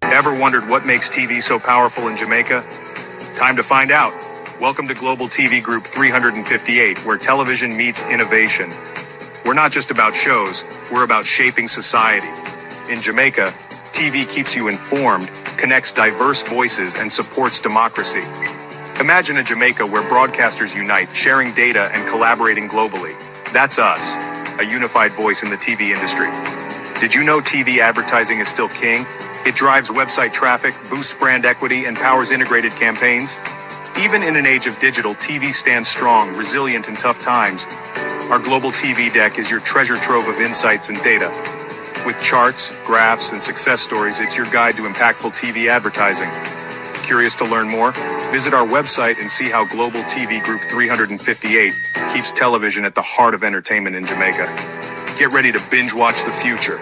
Ever wondered what makes TV so powerful in Jamaica? Time to find out. Welcome to Global TV Group 358, where television meets innovation. We're not just about shows, we're about shaping society. In Jamaica, TV keeps you informed, connects diverse voices, and supports democracy. Imagine a Jamaica where broadcasters unite, sharing data and collaborating globally. That's us, a unified voice in the TV industry. Did you know TV advertising is still king? It drives website traffic, boosts brand equity, and powers integrated campaigns. Even in an age of digital, TV stands strong, resilient in tough times. Our global TV deck is your treasure trove of insights and data. With charts, graphs, and success stories, it's your guide to impactful TV advertising. Curious to learn more? Visit our website and see how Global TV Group 358 keeps television at the heart of entertainment in Jamaica. Get ready to binge watch the future.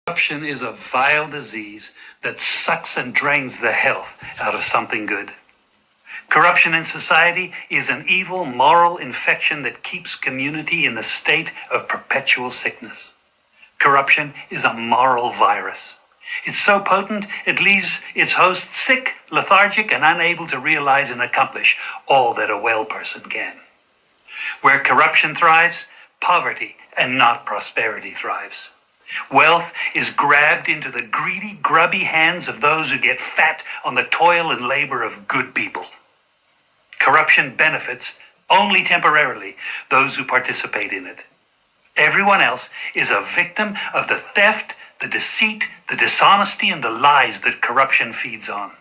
Corruption is a vile disease that sucks and drains the health out of something good. Corruption in society is an evil moral infection that keeps community in a state of perpetual sickness. Corruption is a moral virus. It's so potent, it leaves its host sick, lethargic, and unable to realize and accomplish all that a well person can. Where corruption thrives, poverty and not prosperity thrives. Wealth is grabbed into the greedy, grubby hands of those who get fat on the toil and labor of good people. Corruption benefits only temporarily those who participate in it. Everyone else is a victim of the theft, the deceit, the dishonesty, and the lies that corruption feeds on.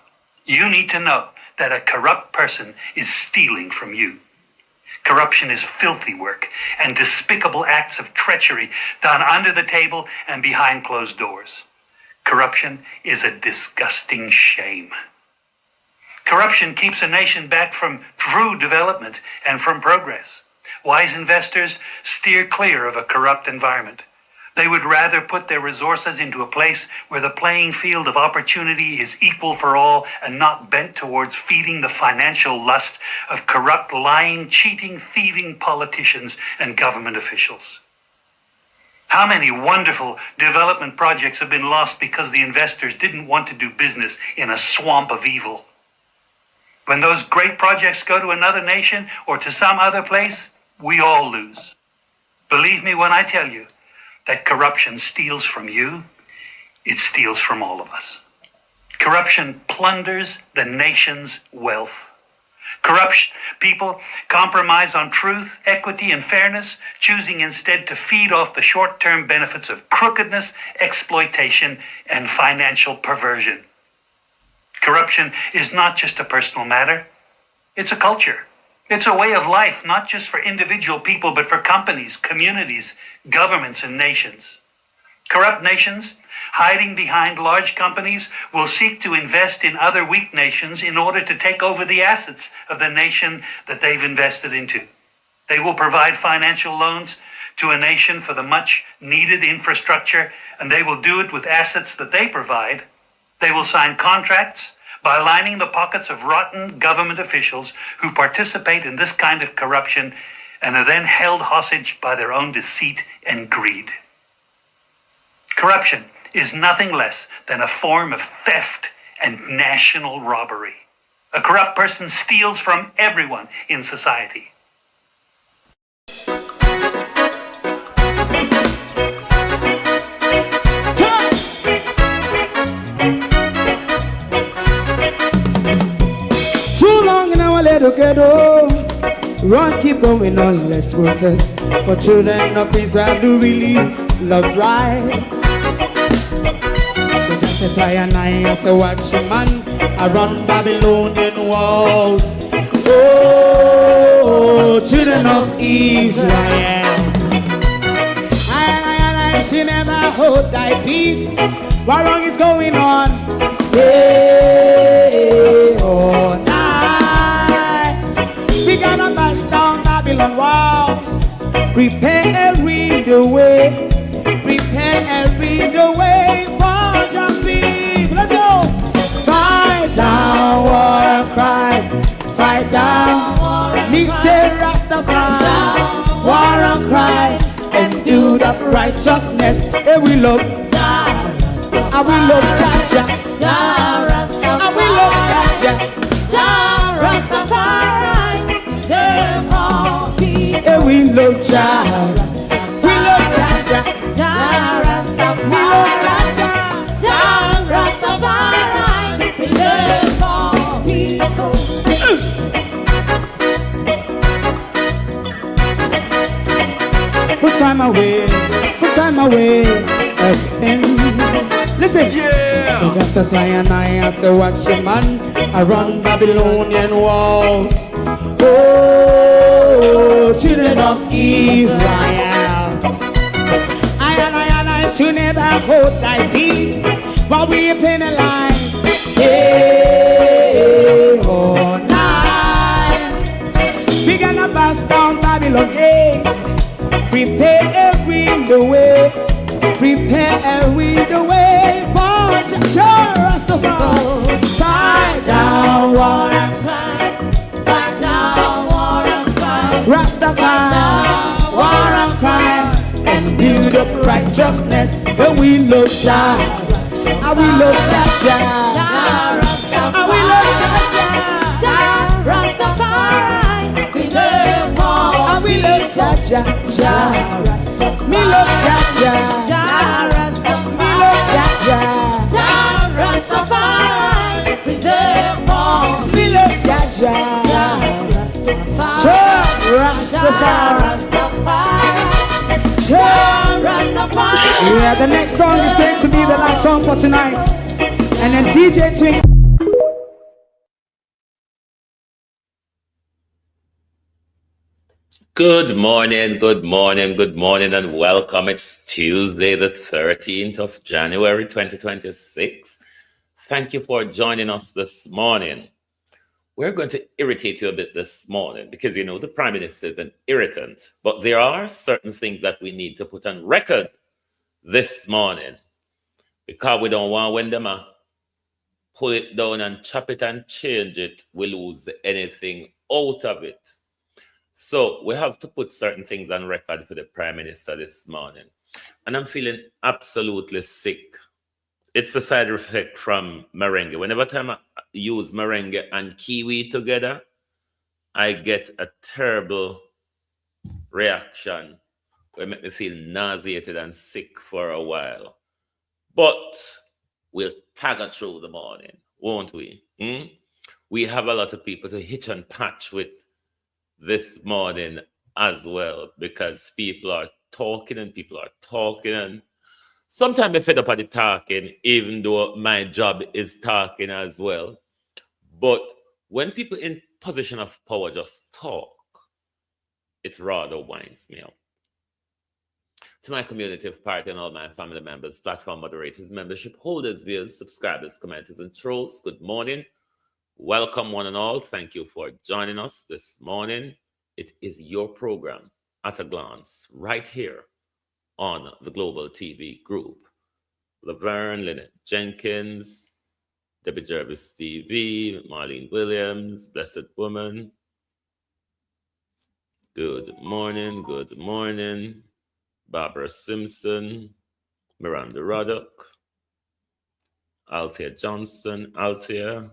You need to know that a corrupt person is stealing from you. Corruption is filthy work and despicable acts of treachery done under the table and behind closed doors. Corruption is a disgusting shame. Corruption keeps a nation back from true development and from progress. Wise investors steer clear of a corrupt environment. They would rather put their resources into a place where the playing field of opportunity is equal for all and not bent towards feeding the financial lust of corrupt, lying, cheating, thieving politicians and government officials. How many wonderful development projects have been lost because the investors didn't want to do business in a swamp of evil? When those great projects go to another nation or to some other place, we all lose. Believe me when I tell you that corruption steals from you, it steals from all of us. Corruption plunders the nation's wealth. Corrupt people compromise on truth, equity, and fairness, choosing instead to feed off the short-term benefits of crookedness, exploitation, and financial perversion. Corruption is not just a personal matter, it's a culture. It's a way of life, not just for individual people, but for companies, communities, governments, and nations. Corrupt nations, hiding behind large companies, will seek to invest in other weak nations in order to take over the assets of the nation that they've invested into. They will provide financial loans to a nation for the much-needed infrastructure, and they will do it with assets that they provide. They will sign contracts by lining the pockets of rotten government officials who participate in this kind of corruption and are then held hostage by their own deceit and greed. Corruption is nothing less than a form of theft and national robbery. A corrupt person steals from everyone in society. Ghetto, run, keep going on, less process. For children of Israel do really love rights. So just as I and I as a watchman around Babylonian walls. Oh, children of Israel, I should never hold thy peace. What wrong is going on? Hey, oh, we gonna bust down Babylon walls. Prepare and read the way. Prepare and read the way for your people. Let's go. Fight down, war and cry. Fight down, me say Rastafari. War and cry and do that righteousness. And we love. I will love Jaja. Jah Rastafari. I will love Jaja. Jah Rastafari. Save all people. Yeah, we love Jaja. We love Jaja. Jah Rastafari. We love Jaja. Jah Rastafari. Preserve all people. Put time away again. Listen. Yeah. Just as I and I as a watchman, I run Babylonian walls. Oh, children of Israel. I should never hold thy peace while we penalize. Hey, oh, night. We gonna bust down Babylon gates. Prepare the way. Prepare the way for Jah Rastafari. Fight down war and fight. Fight down war and fight. Rastafari, war and crime, and build up righteousness. And we love Jah, and we love Jah. Jah Rastafari. And we love Jah. Jah Rastafari. Preserve all. And we love Jah. Jah Rastafari. Me love Jah. Jah Rastafari. Me love Jah. Jah Rastafari. Preserve all. Me love Jah. Jah Rastafari. Jah Rastafari. Rastafari. Jah Rastafari. Yeah, the next song is going to be the last song for tonight. And then DJ Twink. Good morning, and welcome. It's Tuesday, the 13th of January, 2026. Thank you for joining us this morning. We're going to irritate you a bit this morning because, the Prime Minister is an irritant, but there are certain things that we need to put on record this morning because we don't want when them pull it down and chop it and change it, we lose anything out of it. So we have to put certain things on record for the Prime Minister this morning. And I'm feeling absolutely sick. It's a side effect from merengue. Whenever time I use merengue and kiwi together, I get a terrible reaction where it makes me feel nauseated and sick for a while. But we'll tagger through the morning, won't we? We have a lot of people to hitch and patch with this morning as well, because people are talking and sometimes I fed up at the talking, even though my job is talking as well. But when people in position of power just talk, it rather winds me up. To my community of party and all my family members, platform moderators, membership holders, viewers, subscribers, commenters, and trolls, good morning. Welcome one and all. Thank you for joining us this morning. It is your program at a glance right here on the Global TV Group. Laverne, Lynette Jenkins, Debbie Jervis TV, Marlene Williams, Blessed Woman. Good morning. Barbara Simpson, Miranda Ruddock, Althea Johnson, Althea.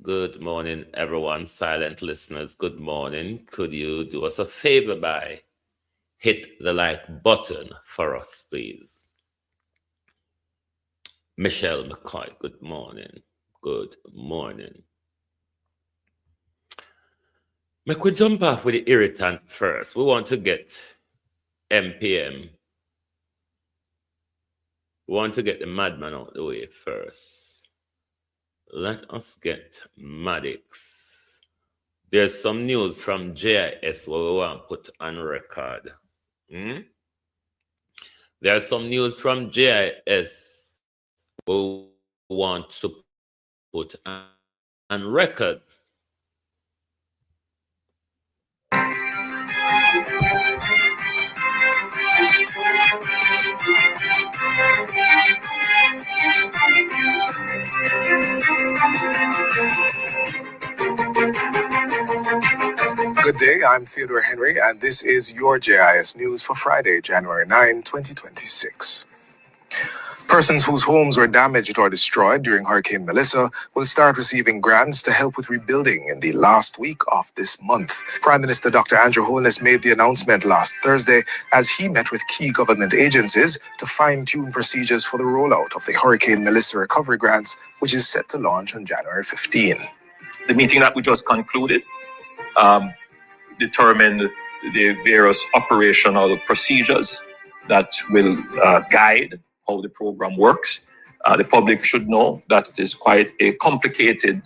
Good morning, everyone. Silent listeners, good morning. Could you do us a favor by hit the like button for us, please? Michelle McCoy, good morning. Good morning. Make we jump off with the irritant first. We want to get MPM. We want to get the madman out the way first. Let us get Maddox. There's some news from JIS what we want to put on record. There's some news from JIS we want to put on record. Good day. I'm Theodore Henry, and this is your JIS News for Friday, January 9, 2026. Persons whose homes were damaged or destroyed during Hurricane Melissa will start receiving grants to help with rebuilding in the last week of this month. Prime Minister Dr. Andrew Holness made the announcement last Thursday as he met with key government agencies to fine-tune procedures for the rollout of the Hurricane Melissa recovery grants, which is set to launch on January 15. The meeting that we just concluded determined the various operational procedures that will guide how the program works. The public should know that it is quite a complicated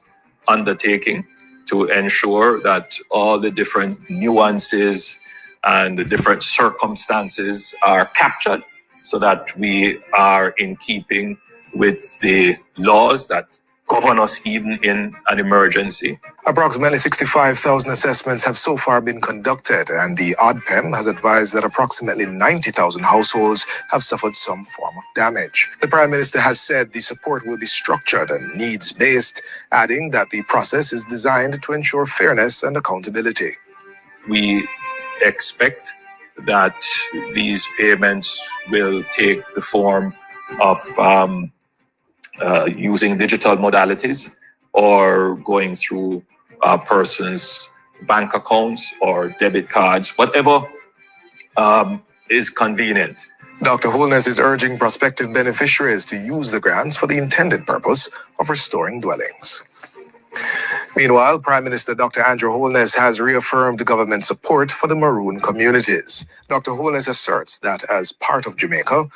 undertaking to ensure that all the different nuances and the different circumstances are captured so that we are in keeping with the laws that govern us even in an emergency. Approximately 65,000 assessments have so far been conducted, and the ODPEM has advised that approximately 90,000 households have suffered some form of damage. The Prime Minister has said the support will be structured and needs-based, adding that the process is designed to ensure fairness and accountability. We expect that these payments will take the form of using digital modalities or going through a person's bank accounts or debit cards, whatever is convenient. Dr. Holness is urging prospective beneficiaries to use the grants for the intended purpose of restoring dwellings. Meanwhile, Prime Minister Dr. Andrew Holness has reaffirmed the government's support for the Maroon communities. Dr. Holness asserts that as part of Jamaica,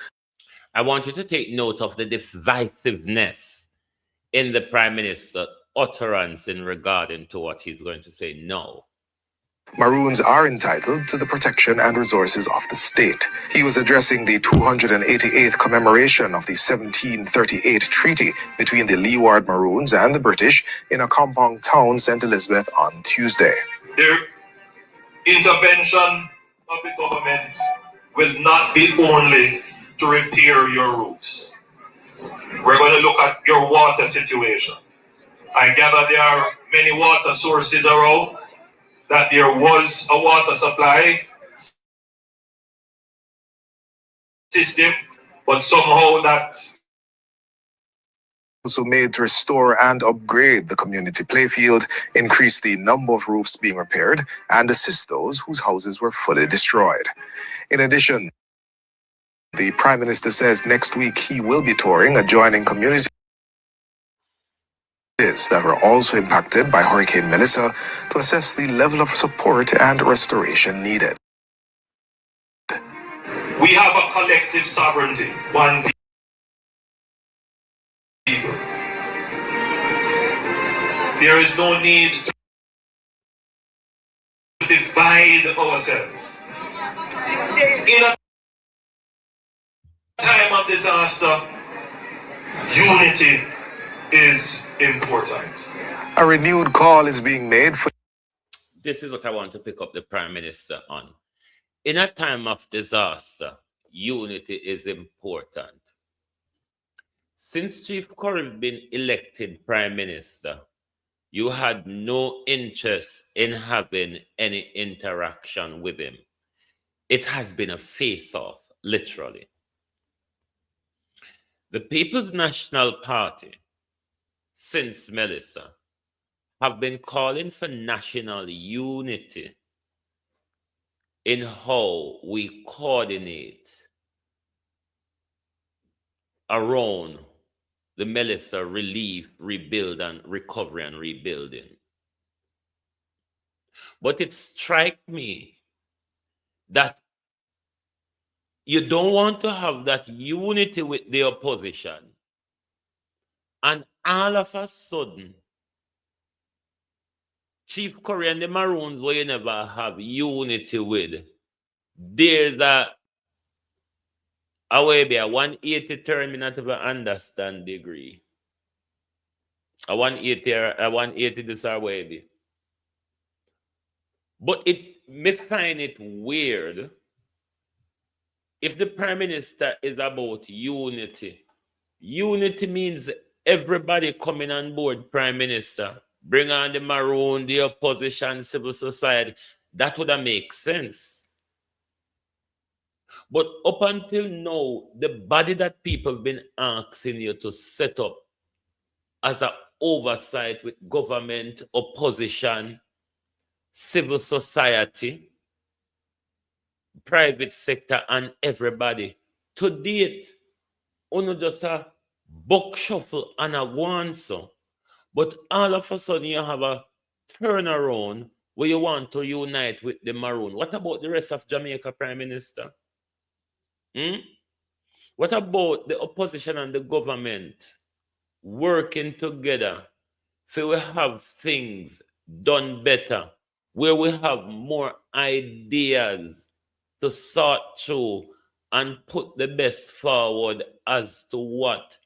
I want you to take note of the divisiveness in the Prime Minister's utterance in regarding to what he's going to say now. Maroons are entitled to the protection and resources of the state. He was addressing the 288th commemoration of the 1738 treaty between the Leeward Maroons and the British in a compound town, St. Elizabeth, on Tuesday. The intervention of the government will not be only to repair your roofs. We're going to look at your water situation. I gather there are many water sources around, that there was a water supply system, but somehow that Also made to restore and upgrade the community playfield, increase the number of roofs being repaired, and assist those whose houses were fully destroyed. In addition, the Prime Minister says next week he will be touring adjoining communities that were also impacted by Hurricane Melissa to assess the level of support and restoration needed. we have a collective sovereignty, one people. There is no need to divide ourselves. In a time of disaster, unity is important. A renewed call is being made for This is what I want to pick up the Prime Minister on. In a time of disaster, unity is important. Since Chief Curry been elected Prime Minister, you had no interest in having any interaction with him. It has been a face-off, literally. The People's National Party, since Melissa, have been calling for national unity in how we coordinate around the Melissa relief, rebuild, and recovery and rebuilding. But it strikes me that you don't want to have that unity with the opposition, and all of a sudden, Chief Curry and the Maroons, where you never have unity with, there's a way be a 180 turn, me not even understand degree. A 180 this our way be. But me find it weird if the Prime Minister is about unity. Unity means everybody coming on board, Prime Minister. Bring on the Maroon, the opposition, civil society. That would have make sense. But up until now, the body that people have been asking you to set up as an oversight with government, opposition, civil society, private sector, and everybody, to date, only just a buck shuffle and a go on so. But all of a sudden, you have a turnaround where you want to unite with the Maroon. What about the rest of Jamaica, Prime Minister? What about the opposition and the government working together so we have things done better, where we have more ideas to sort through and put the best forward as to what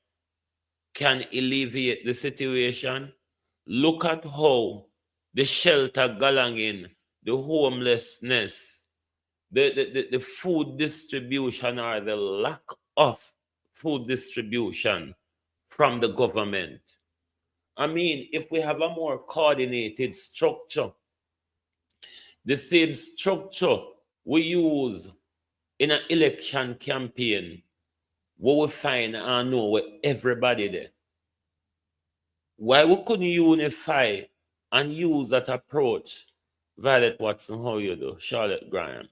can alleviate the situation? Look at how the shelter galanging, the homelessness, the food distribution or the lack of food distribution from the government. I mean, if we have a more coordinated structure, the same structure we use in an election campaign, we will find and know with everybody there. Why we couldn't unify and use that approach? Violet Watson, how you do? Charlotte Graham,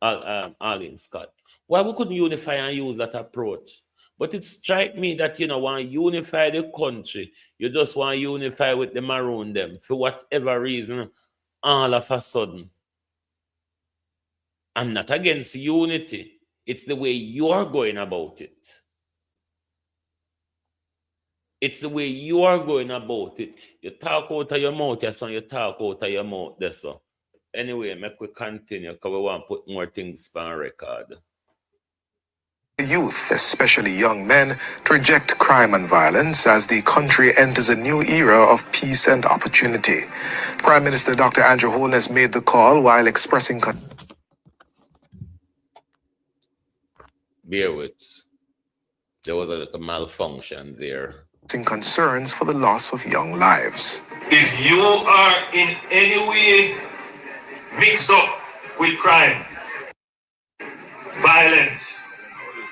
Arlene Scott. Why we couldn't unify and use that approach? But it strikes me that you know, want to unify the country, you just want to unify with the Maroon them for whatever reason. All of a sudden, I'm not against unity. It's the way you are going about it. It's the way you are going about it. You talk out of your mouth, yes, and you talk out of your mouth, there, so. Anyway, make we continue because we want to put more things on record. Youth, especially young men, to reject crime and violence as the country enters a new era of peace and opportunity. Prime Minister Dr. Andrew Holness made the call while expressing Bear with. There was a little malfunction there. concerns for the loss of young lives. If you are in any way mixed up with crime, violence,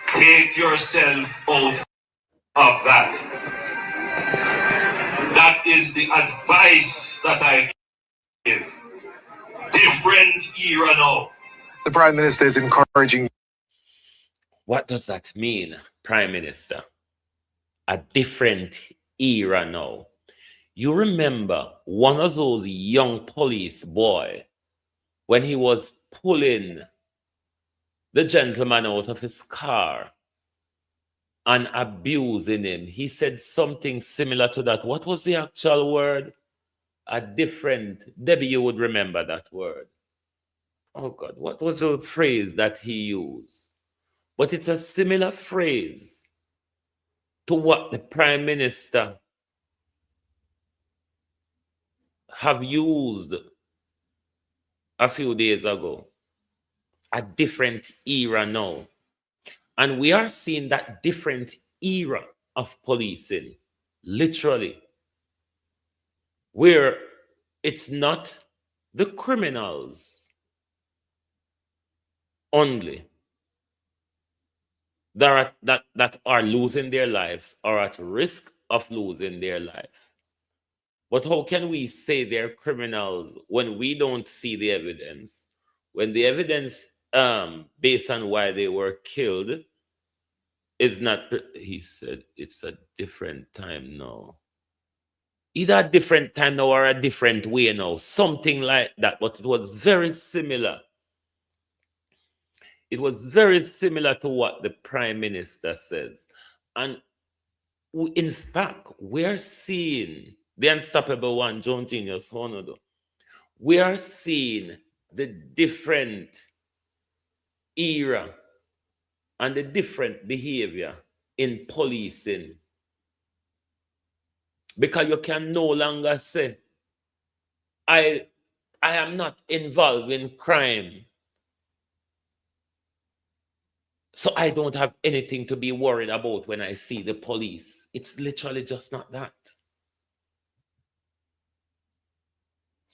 take yourself out of that. That is the advice that I give. Different era now. The Prime Minister is encouraging. What does that mean, Prime Minister? A different era now. You remember one of those young police boy when he was pulling the gentleman out of his car and abusing him. He said something similar to that. What was the actual word? A different. Debbie, you would remember that word. Oh God, what was the phrase that he used? But it's a similar phrase to what the Prime Minister have used a few days ago. A different era now. And we are seeing that different era of policing, literally, where it's not the criminals only that are losing their lives or at risk of losing their lives. But how can we say they're criminals when we don't see the evidence? When the evidence based on why they were killed is not, he said it's a different time now. Either a different time now or a different way now. Something like that, but it was very similar. It was very similar to what the Prime Minister says. And in fact, we're seeing the unstoppable one, John Genius Honodo. We are seeing the different era and the different behavior in policing. Because you can no longer say, I am not involved in crime, so I don't have anything to be worried about when I see the police. It's literally just not that.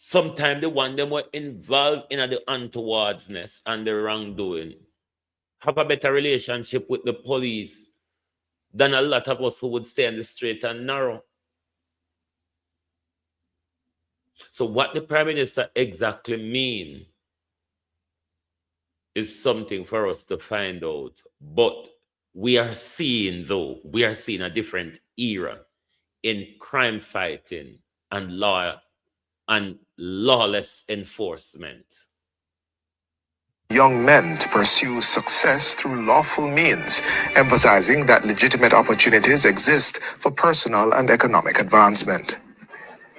Sometimes the one them were involved in the untowardness and the wrongdoing have a better relationship with the police than a lot of us who would stay on the straight and narrow. So what the Prime Minister exactly mean is something for us to find out. But we are seeing a different era in crime fighting and lawless enforcement. Young men to pursue success through lawful means, emphasizing that legitimate opportunities exist for personal and economic advancement.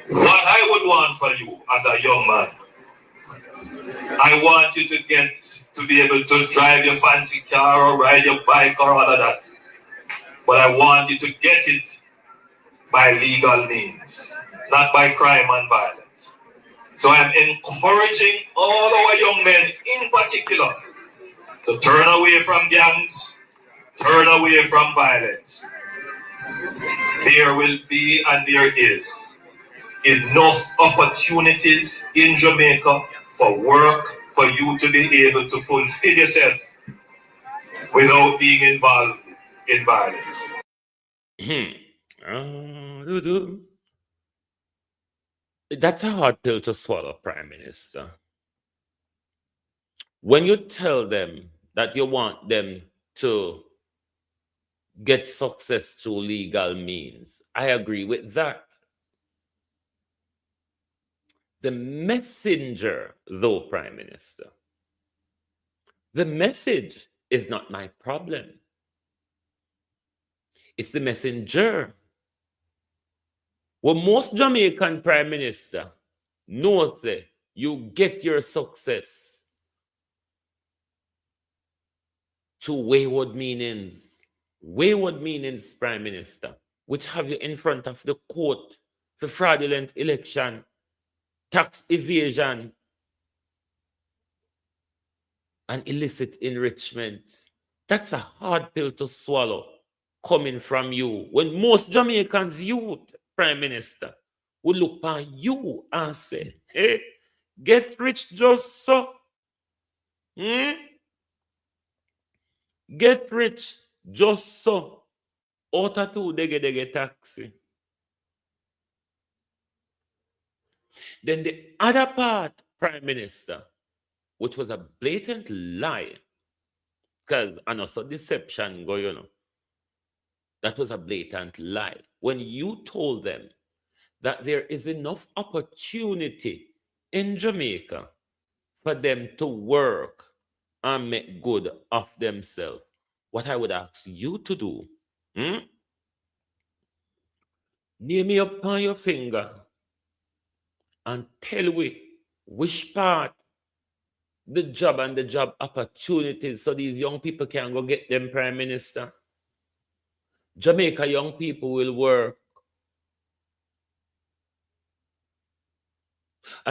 What I would want for you as a young man, I want you to be able to drive your fancy car or ride your bike or all of that. But I want you to get it by legal means, not by crime and violence. So I'm encouraging all our young men in particular to turn away from gangs, turn away from violence. There will be and there is enough opportunities in Jamaica for work for you to be able to fulfill yourself without being involved in violence. That's a hard pill to swallow, Prime Minister. When you tell them that you want them to get success through legal means, I agree with that. The messenger, though, Prime Minister, the message is not my problem. It's the messenger. Well, most Jamaican Prime Minister knows that you get your success to wayward meanings, Prime Minister, which have you in front of the court for fraudulent election, tax evasion, and illicit enrichment. That's a hard pill to swallow coming from you when most Jamaicans youth, Prime Minister, would look on you and say, hey, get rich just so. Get rich just so. Ota tu dege taxi. Then the other part, Prime Minister, which was a blatant lie, because and also deception go, that was a blatant lie. When you told them that there is enough opportunity in Jamaica for them to work and make good of themselves, what I would ask you to do, name me upon your finger and tell me which part the job and the job opportunities so these young people can go get them, Prime Minister. Jamaica young people will work.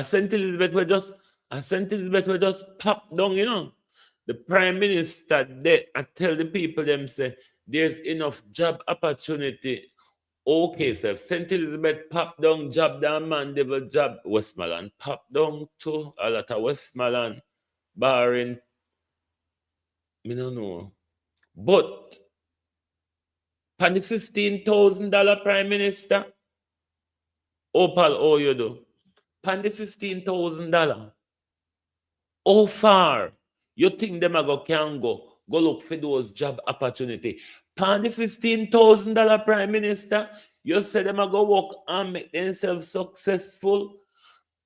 St. Elizabeth will just pop down, The Prime Minister there and tell the people them say there's enough job opportunity. Okay, so if St. Elizabeth pop down, job down, Mandeville job, Westmoreland pop down to a lot of Westmoreland, barring, I don't know. But for the $15,000 Prime Minister, Opal, you do? For the $15,000, how far you think them can go look for those job opportunity? For the $15,000 Prime Minister, you say them go work and make themselves successful.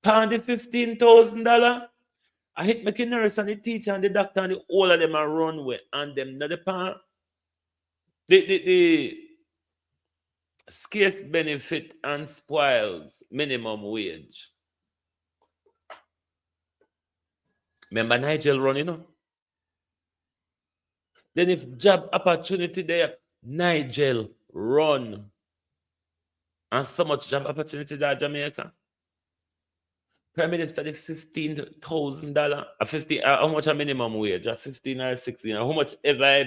For the $15,000, I hit my nurse and the teacher and the doctor and all of them are run with, and them not the part. The scarce benefit and spoils minimum wage. Remember Nigel run, Then if job opportunity there, Nigel run. And so much job opportunity there, Jamaica. Prime Minister, the $15,000, how much a minimum wage? 15 or 16, how much ever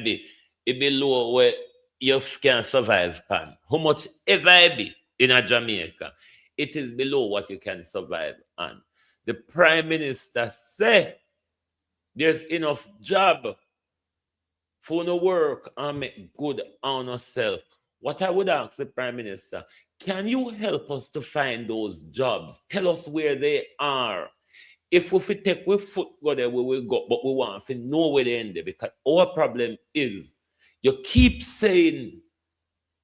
it be low where you can survive, pan. How much ever it be in a Jamaica, it is below what you can survive on. The Prime Minister say there's enough job for no work and make good on ourselves. What I would ask the Prime Minister, can you help us to find those jobs? Tell us where they are. If we fit take we foot go there, we will go, but we want to know where they end there, because our problem is you keep saying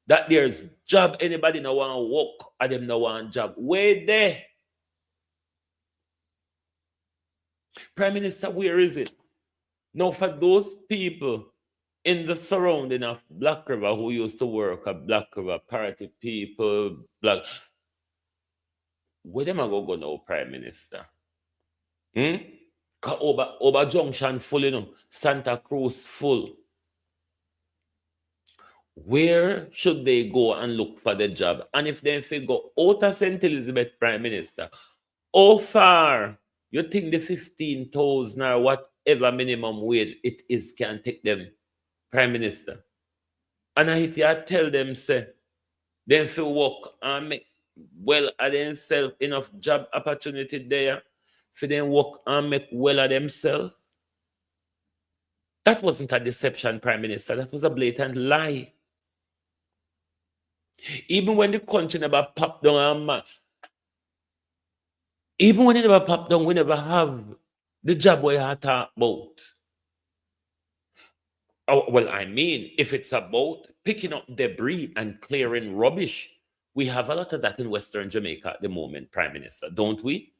that there's job, anybody no want to work, and them no want job. Where there? Prime Minister, where is it? Now, for those people in the surrounding of Black River who used to work at Black River, party people, black, where them a go now, Prime Minister? Hmm? 'Cause over Junction full, Santa Cruz full. Where should they go and look for the job? And if they go out of St. Elizabeth, Prime Minister, how far you think the 15,000 or whatever minimum wage it is can take them, Prime Minister? And I hit you tell them, say, them feel work and make well of themselves, enough job opportunity there for them work and make well of themselves. That wasn't a deception, Prime Minister. That was a blatant lie. Even when the country never popped down, even when it never popped down, we never have the job we are talking about. Oh, well, I mean, if it's about picking up debris and clearing rubbish, we have a lot of that in Western Jamaica at the moment, Prime Minister, don't we?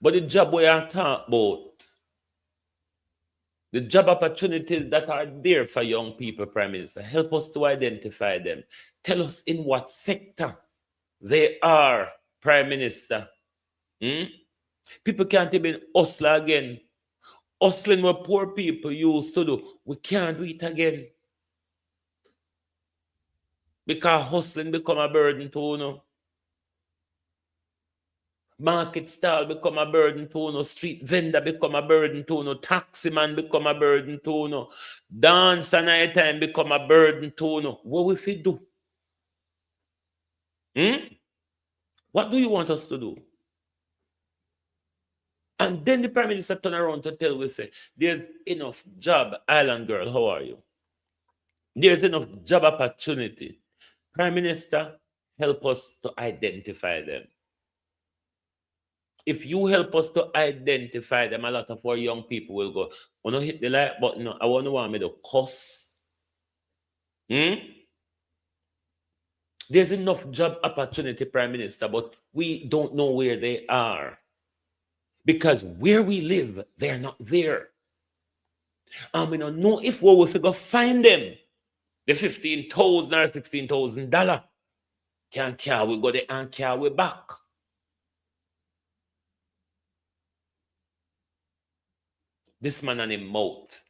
But the job we are talking about, the job opportunities that are there for young people, Prime Minister, help us to identify them. Tell us in what sector they are, Prime Minister. People can't even hustle again. Hustling what poor people used to do, we can't do it again. Because hustling become a burden to market stall become a burden to street vendor become a burden to taxi man become a burden to dance and night time become a burden to what we fit do? What do you want us to do? And then the Prime Minister turn around to tell we, say, there's enough job. Island girl, how are you? There's enough job opportunity. Prime Minister, help us to identify them. If you help us to identify them, a lot of our young people will go, when I hit the like button, I want me to cuss. There's enough job opportunity, Prime Minister, but we don't know where they are. Because where we live, they're not there. And we don't know if we will figure find them. The $15,000 or $16,000. Can we go there and can we back? This man and him mouth.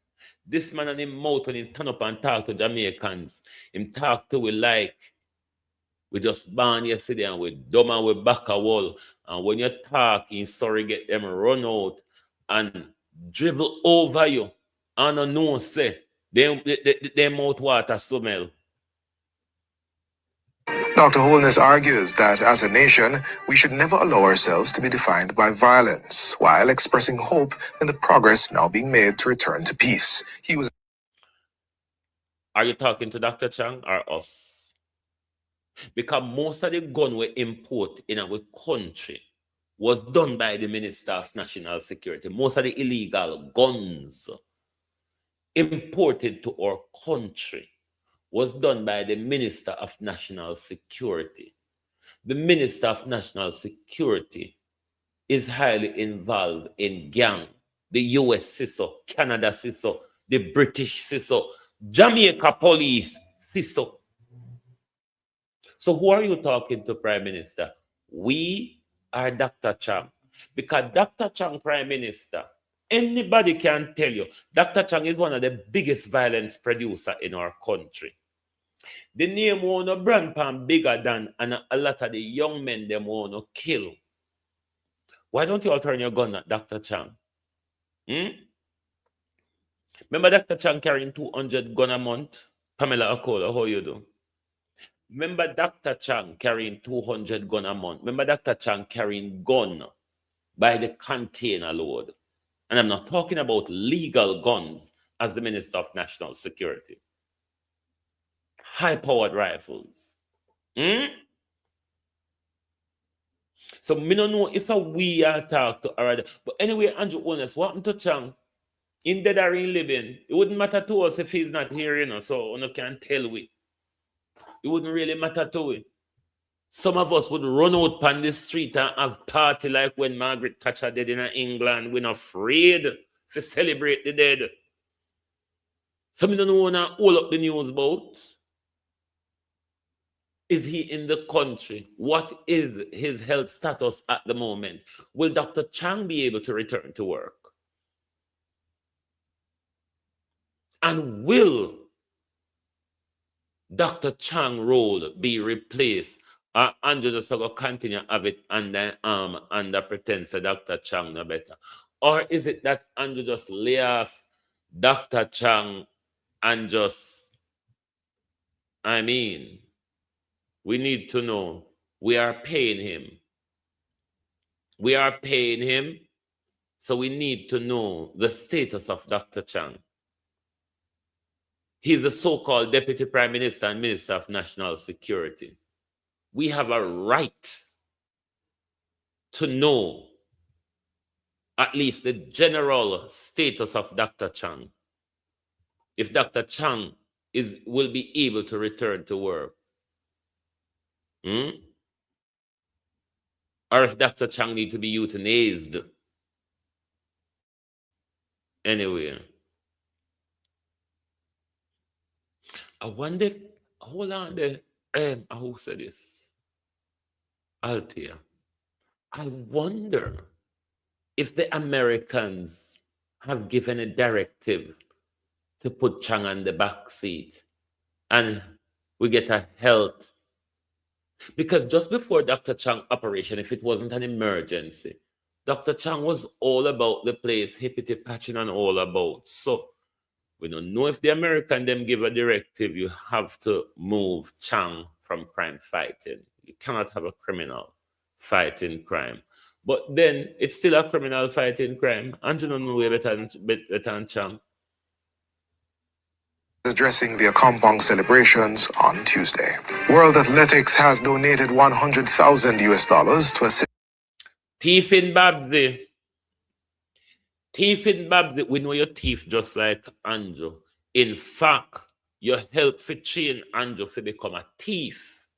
This man and him mouth, when he turn up and talk to Jamaicans, him talk to we like we just born yesterday and we dumb and we back a wall. And when you're talking, sorry, get them run out and dribble over you. And no say, they mouth water smell. Dr. Holness argues that as a nation, we should never allow ourselves to be defined by violence, while expressing hope in the progress now being made to return to peace. He was. Are you talking to Dr. Chang or us? Because most of the gun we import in our country was done by the Minister of National Security. Most of the illegal guns imported to our country was done by the Minister of National Security. The Minister of National Security is highly involved in gang. The US CISO, Canada CISO, the British CISO, Jamaica Police CISO. So who are you talking to, Prime Minister? We are Dr. Chang. Because Dr. Chang, Prime Minister, anybody can tell you, Dr. Chang is one of the biggest violence producer in our country. The name want to brand pan bigger than, and a lot of the young men them want to kill. Why don't you all turn your gun at Dr. Chang? Remember Dr. Chang carrying 200 gun a month? Pamela Akola, how you do? Remember Dr. Chang carrying 200 gun a month. Remember Dr. Chang carrying gun by the container load. And I'm not talking about legal guns as the Minister of National Security. High-powered rifles. So me don't know if we are talk to already. But anyway, Andrew Honest, what happened to Chang? In dead or in living, it wouldn't matter to us if he's not here, you know, so you can't tell we. It wouldn't really matter to we. Some of us would run out on the street and have party like when Margaret Thatcher did in England. We're not afraid to celebrate the dead. Some of don't want to hold up the news about. Is he in the country? What is his health status at the moment? Will Dr. Chang be able to return to work? And will Dr. Chang role be replaced? Or Andrew just going to continue to have it under pretense that Dr. Chang no better? Or is it that Andrew just lay off Dr. Chang and just, I mean, we need to know we are paying him. We are paying him, so we need to know the status of Dr. Chang. He's the so-called Deputy Prime Minister and Minister of National Security. We have a right to know at least the general status of Dr. Chang. If Dr. Chang will be able to return to work. Or if Dr. Chang needs to be euthanized. Anyway. I wonder, hold on there. Who said this? Althea. I wonder if the Americans have given a directive to put Chang on the back seat and we get a health. Because just before Dr. Chang operation, if it wasn't an emergency, Dr. Chang was all about the place, hippity patching and all about. So we don't know if the American them give a directive, you have to move Chang from crime fighting. You cannot have a criminal fighting crime. But then it's still a criminal fighting crime. And you don't know better than Chang. Addressing their compound celebrations on Tuesday. World Athletics has donated $100,000 to assist. Thief in Babsy. Thief in Babsy. We know your thief just like Andrew. In fact, you help for chain Andrew to become a thief,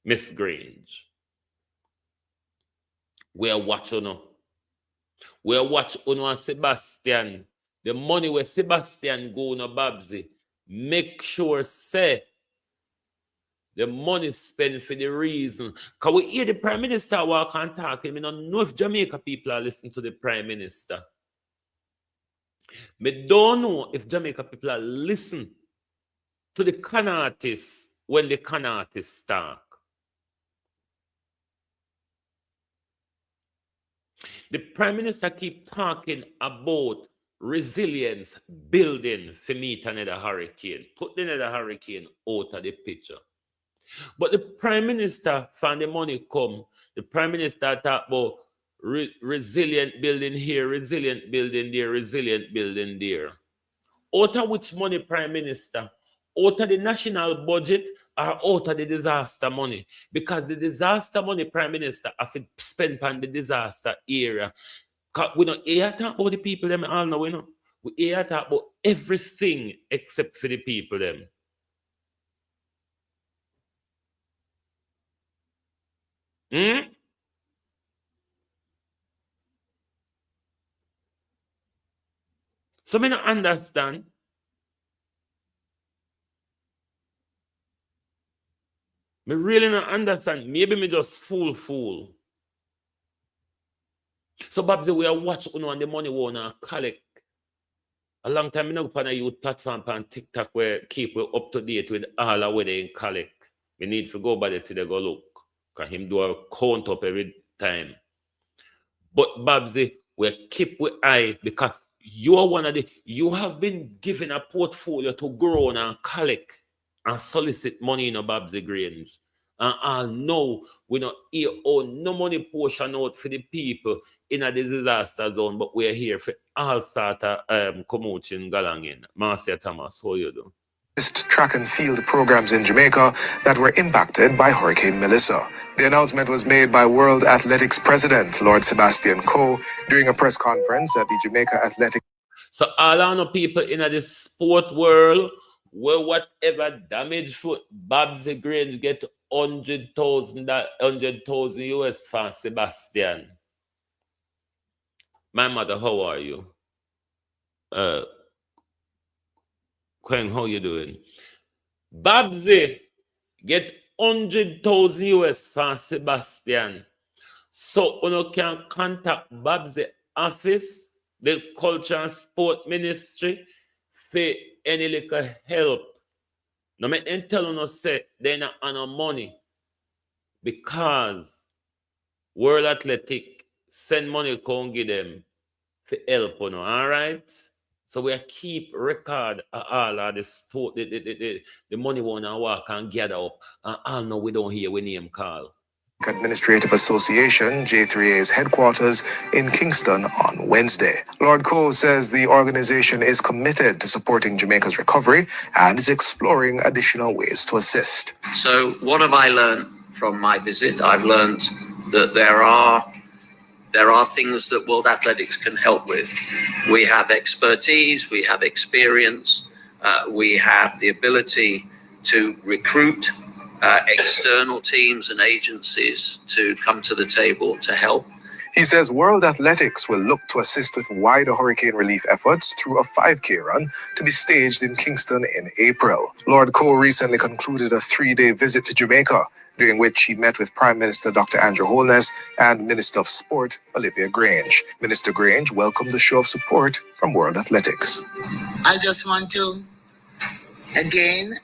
Miss Grange. We are watching now. We are watching and Sebastian. The money where Sebastian go on Babsy. Make sure, say, the money spent for the reason. Because we hear the Prime Minister walk and talk. I don't know if Jamaica people are listening to the Prime Minister. I don't know if Jamaica people are listening to the con artists when the con artists talk. The Prime Minister keep talking about resilience building for meet another hurricane. Put another hurricane out of the picture. But the Prime Minister found the money come. The Prime Minister talk about resilient building here, resilient building there, resilient building there. Out of which money, Prime Minister? Out of the national budget or out of the disaster money? Because the disaster money, Prime Minister, have to spend on the disaster area. We don't hear talk about the people them all now, we know. We hear talk about everything except for the people them. So I don't understand. Me really don't understand. Maybe me just fool. So Babsy, we are watching on the money we want to collect. A long time I on a youth platform on TikTok where keep we up to date with all of what they collect. We need to go by there till they go look. Because him do a count up every time. But Babsy, we keep with eye because you are one of the, you have been given a portfolio to grow and collect. and solicit money in a Babsy Grange. And I know we not here own no money portion out for the people in a disaster zone, but we're here for all sort of come out in Galangin. Marcia Thomas, how you do? Track and field programs in Jamaica that were impacted by Hurricane Melissa. The announcement was made by World Athletics President Lord Sebastian Coe during a press conference at the Jamaica Athletic. So all I know people in the sport world where whatever damage foot Babsy Grange get 100,000 US for Sebastian. My mother, how are you? Quang, how you doing? Babsy get 100,000 US for Sebastian. So you can contact Babsy office, the Culture and Sport Ministry, for any little help. No make them tell you say they're not on no money because World Athletic send money come give them for help, you know, all right? So we keep record of all of the sport, the money wanna walk and gather up, and all know we don't hear we name call. Administrative Association, J3A's headquarters in Kingston on Wednesday. Lord Coe says the organization is committed to supporting Jamaica's recovery and is exploring additional ways to assist. So what have I learned from my visit? I've learned that there are things that World Athletics can help with. We have expertise, we have experience, we have the ability to recruit external teams and agencies to come to the table to help. He says World Athletics will look to assist with wider hurricane relief efforts through a 5K run to be staged in Kingston in April. Lord Coe recently concluded a 3-day visit to Jamaica, during which he met with Prime Minister Dr. Andrew Holness and Minister of Sport Olivia Grange. Minister Grange welcomed the show of support from World Athletics. I just want to again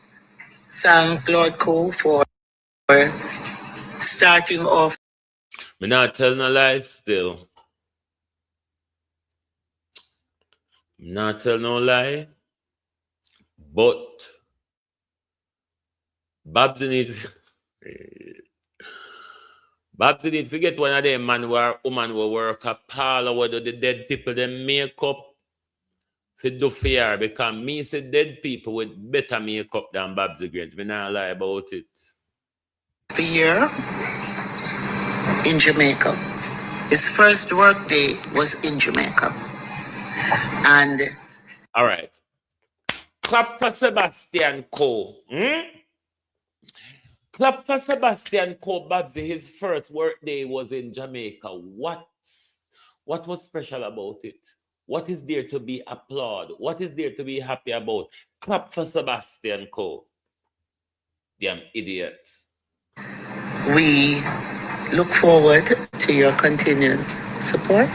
thank Lord Coe for starting off. Me not tell no lie still. Me not tell no lie. But Babsy need forget one of them man where woman will work a parlor where the dead people them make up for do fear because me say dead people with better makeup than Babsy Grange. Me not lie about it. The year in Jamaica. His first work day was in Jamaica. And all right. Clap for Sebastian Coe. Clap for Sebastian Coe. Babsy, his first work day was in Jamaica. What was special about it? What is there to be applauded? What is there to be happy about? Clap for Sebastian Coe. Damn idiot. We look forward to your continued support.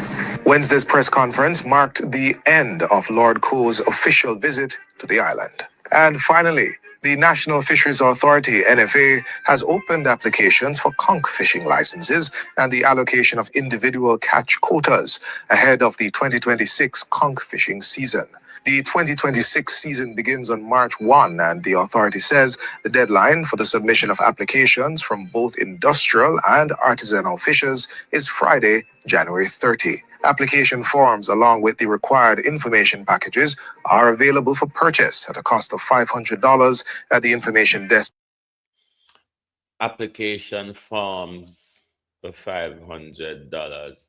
Wednesday's press conference marked the end of Lord Coe's official visit to the island. And finally, the National Fisheries Authority, NFA, has opened applications for conch fishing licenses and the allocation of individual catch quotas ahead of the 2026 conch fishing season. The 2026 season begins on March 1, and the authority says the deadline for the submission of applications from both industrial and artisanal fishers is Friday, January 30. Application forms, along with the required information packages, are available for purchase at a cost of $500 at the information desk. Application forms for $500.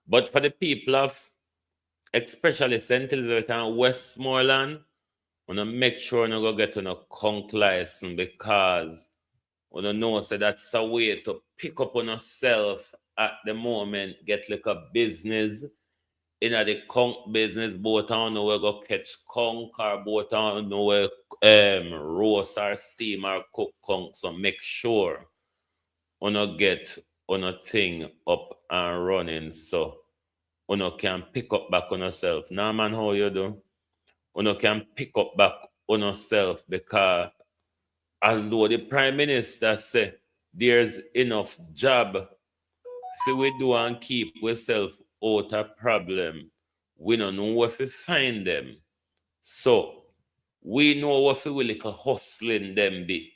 But for the people of especially St. Elizabeth and Westmoreland, want to make sure you go get on a conch license because you know so that's a way to pick up on yourself at the moment, get like a business in the conch business, both on know where go catch conch or both on know where roast or steam or cook conch. So make sure you get on a thing up and running so you can pick up back on yourself. Now, man, how you do? You can pick up back on yourself because although the Prime Minister say there's enough job for we do and keep ourselves out of problem, we don't know where to find them. So we know what we will little hustling them be.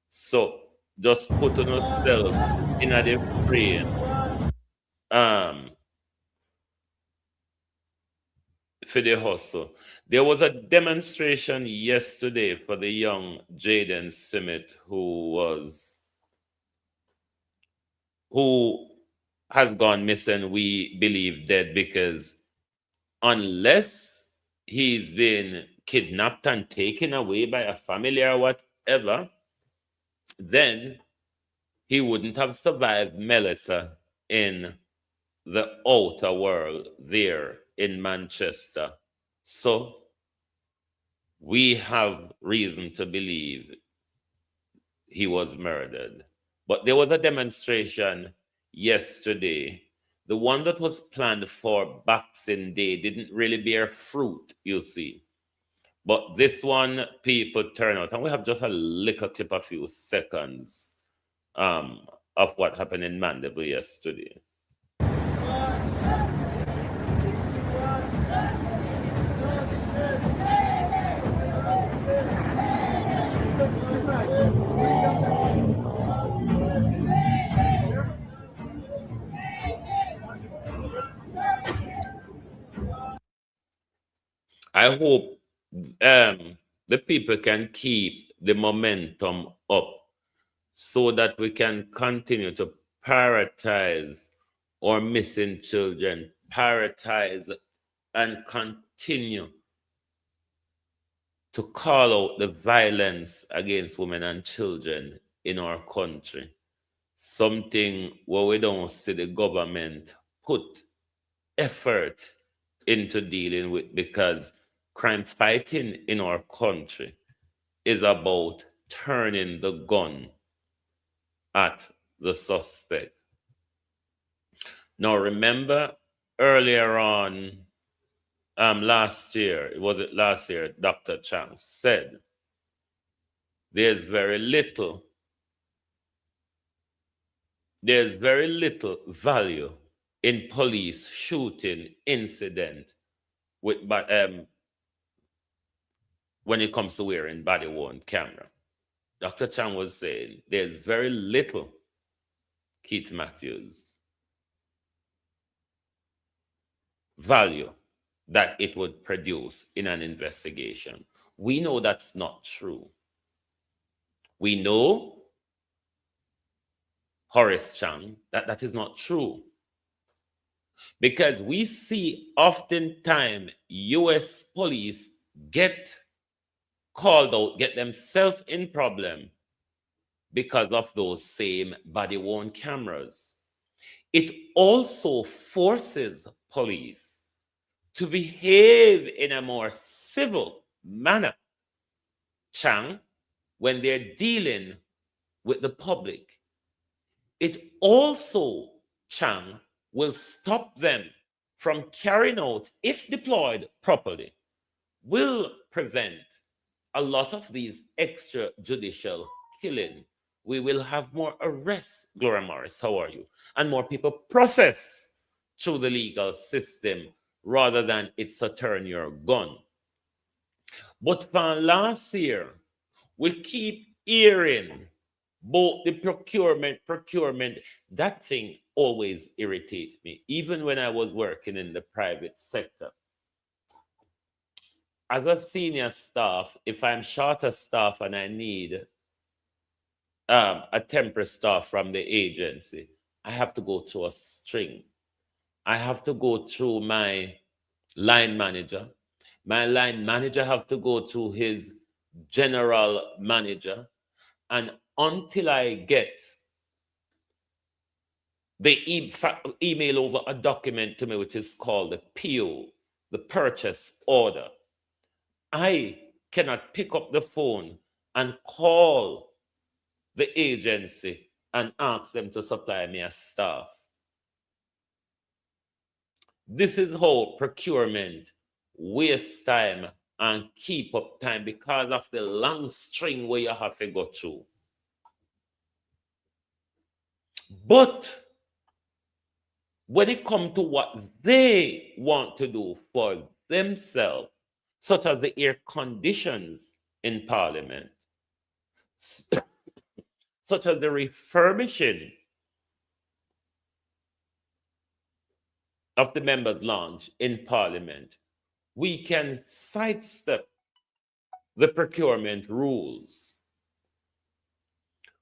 So just put on yourself in a the frame. For the hustle. There was a demonstration yesterday for the young Jaden Smith who has gone missing, we believe dead, because unless he's been kidnapped and taken away by a family or whatever, then he wouldn't have survived Melissa in the outer world there in Manchester. So we have reason to believe he was murdered. But there was a demonstration yesterday. The one that was planned for Boxing Day didn't really bear fruit, you see. But this one, people turn out. And we have just a little clip, a few seconds of what happened in Mandeville yesterday. I hope the people can keep the momentum up so that we can continue to prioritize our missing children, prioritize and continue to call out the violence against women and children in our country. Something where we don't see the government put effort into dealing with, because crime fighting in our country is about turning the gun at the suspect. Now, remember earlier on, last year, Dr. Chang said there's very little value in police shooting incident with when it comes to wearing body-worn camera. Dr. Chang was saying there's very little, Keith Matthews, value that it would produce in an investigation. We know that's not true. We know, Horace Chang, that is not true. Because we see oftentimes US police get called out, get themselves in problem because of those same body-worn cameras. It also forces police to behave in a more civil manner, Chang, when they're dealing with the public. It also, Chang, will stop them from carrying out, if deployed properly, will prevent a lot of these extrajudicial killing. We will have more arrests, Gloria Morris, how are you? And more people process through the legal system rather than it's a turn your gun. But for last year, we keep hearing both the procurement, that thing always irritates me, even when I was working in the private sector. As a senior staff, if I'm short of staff and I need a temporary staff from the agency, I have to go through a string. I have to go through my line manager. My line manager have to go through his general manager. And until I get the email over a document to me, which is called the PO, the purchase order, I cannot pick up the phone and call the agency and ask them to supply me a staff. This is how procurement wastes time and keep up time because of the long string where you have to go through. But when it comes to what they want to do for themselves, such as the air conditions in Parliament, such as the refurbishing of the members' lounge in Parliament, we can sidestep the procurement rules.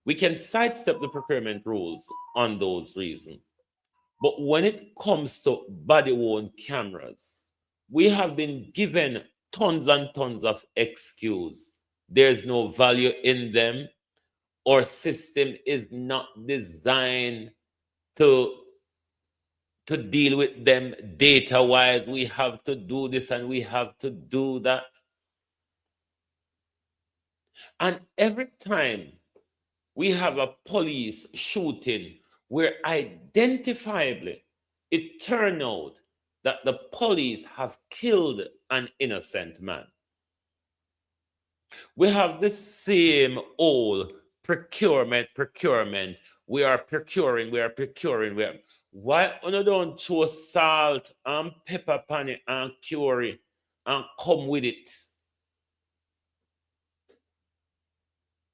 We can sidestep the procurement rules on those reasons. But when it comes to body-worn cameras, we have been given tons and tons of excuse. There's no value in them. Our system is not designed to deal with them data-wise. We have to do this and we have to do that. And every time we have a police shooting where identifiably it turned out that the police have killed an innocent man, we have the same old procurement. We are procuring. Why you don't throw salt and pepper on it and curry and come with it?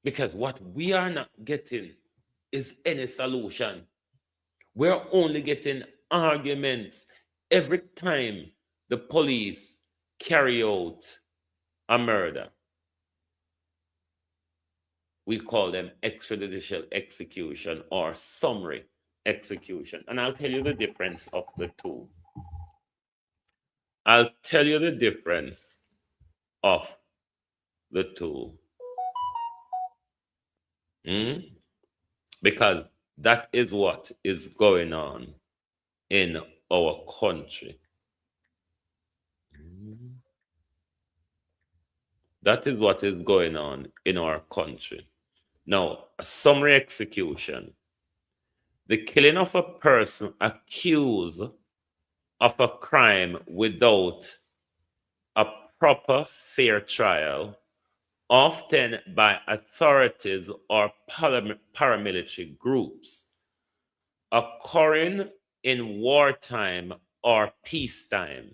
Because what we are not getting is any solution. We're only getting arguments every time the police carry out a murder. We call them extrajudicial execution or summary execution. And I'll tell you the difference of the two. Because that is what is going on in our country. That is what is going on in our country. Now, a summary execution, the killing of a person accused of a crime without a proper fair trial, often by authorities or paramilitary groups, occurring in wartime or peacetime,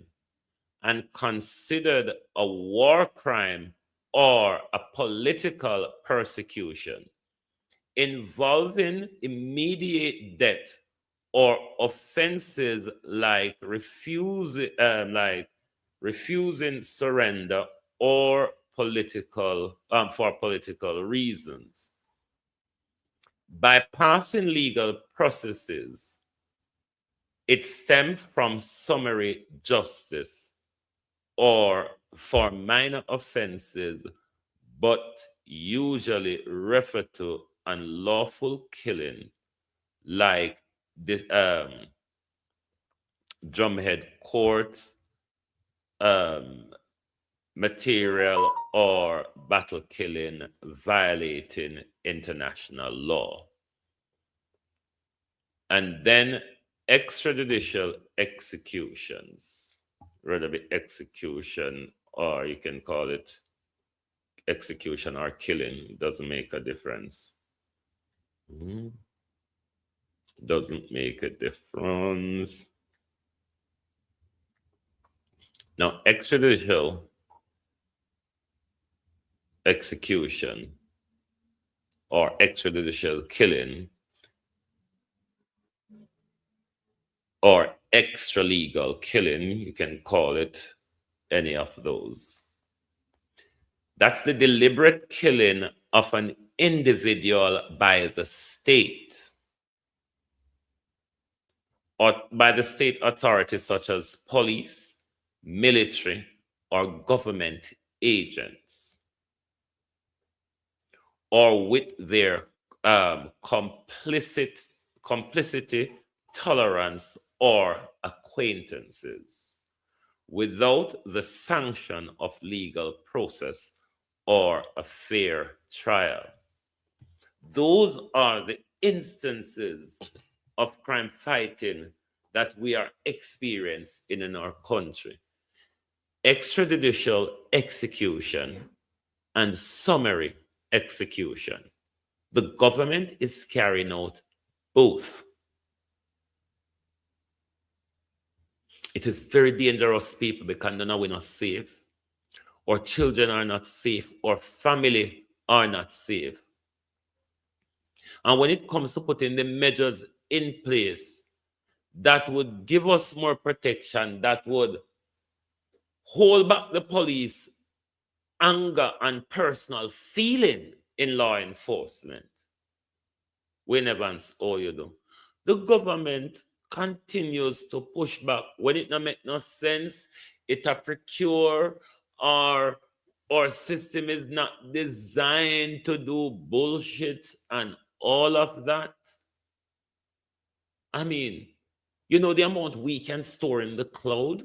and considered a war crime or a political persecution, involving immediate death or offenses like refusing surrender or for political reasons. Bypassing legal processes, it stems from summary justice or for minor offenses, but usually refer to unlawful killing, like the drumhead court, material or battle killing violating international law. And then extrajudicial executions, rather be execution, or you can call it execution or killing. It doesn't make a difference. Doesn't make a difference. Now, extrajudicial execution or extrajudicial killing or extra-legal killing, you can call it any of those. That's the deliberate killing of an individual by the state or by the state authorities such as police, military, or government agents, or with their complicity, tolerance, or acquaintances, without the sanction of legal process or a fair trial. Those are the instances of crime fighting that we are experiencing in our country. Extrajudicial execution and summary execution. The government is carrying out both. It is very dangerous, people, because now we're not safe. or children are not safe, or family are not safe. And when it comes to putting the measures in place that would give us more protection, that would hold back the police anger and personal feeling in law enforcement, we never all you do. The government continues to push back when it not make no sense. It a procure, or our system is not designed to do bullshit and all of that. I mean, you know the amount we can store in the cloud?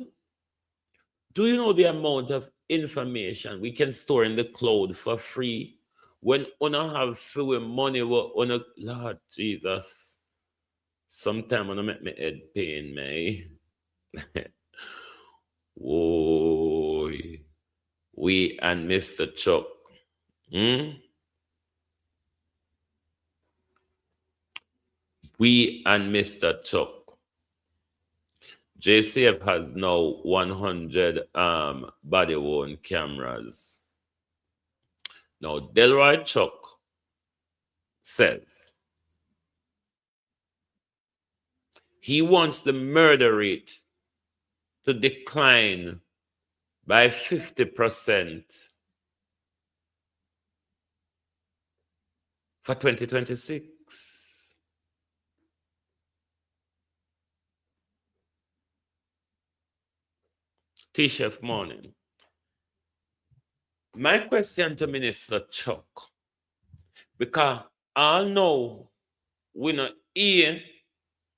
Do you know the amount of information we can store in the cloud for free? When una have few money, what una, Lord Jesus, sometimes una make me head pain, me. Whoa, we and Mr. Chuck. We and Mr. Chuck. JCF has now 100 body-worn cameras. Now, Delroy Chuck says he wants the murder rate to decline by 50% for 2026. T-Chef morning. My question to Minister Chuck, because I know we not hear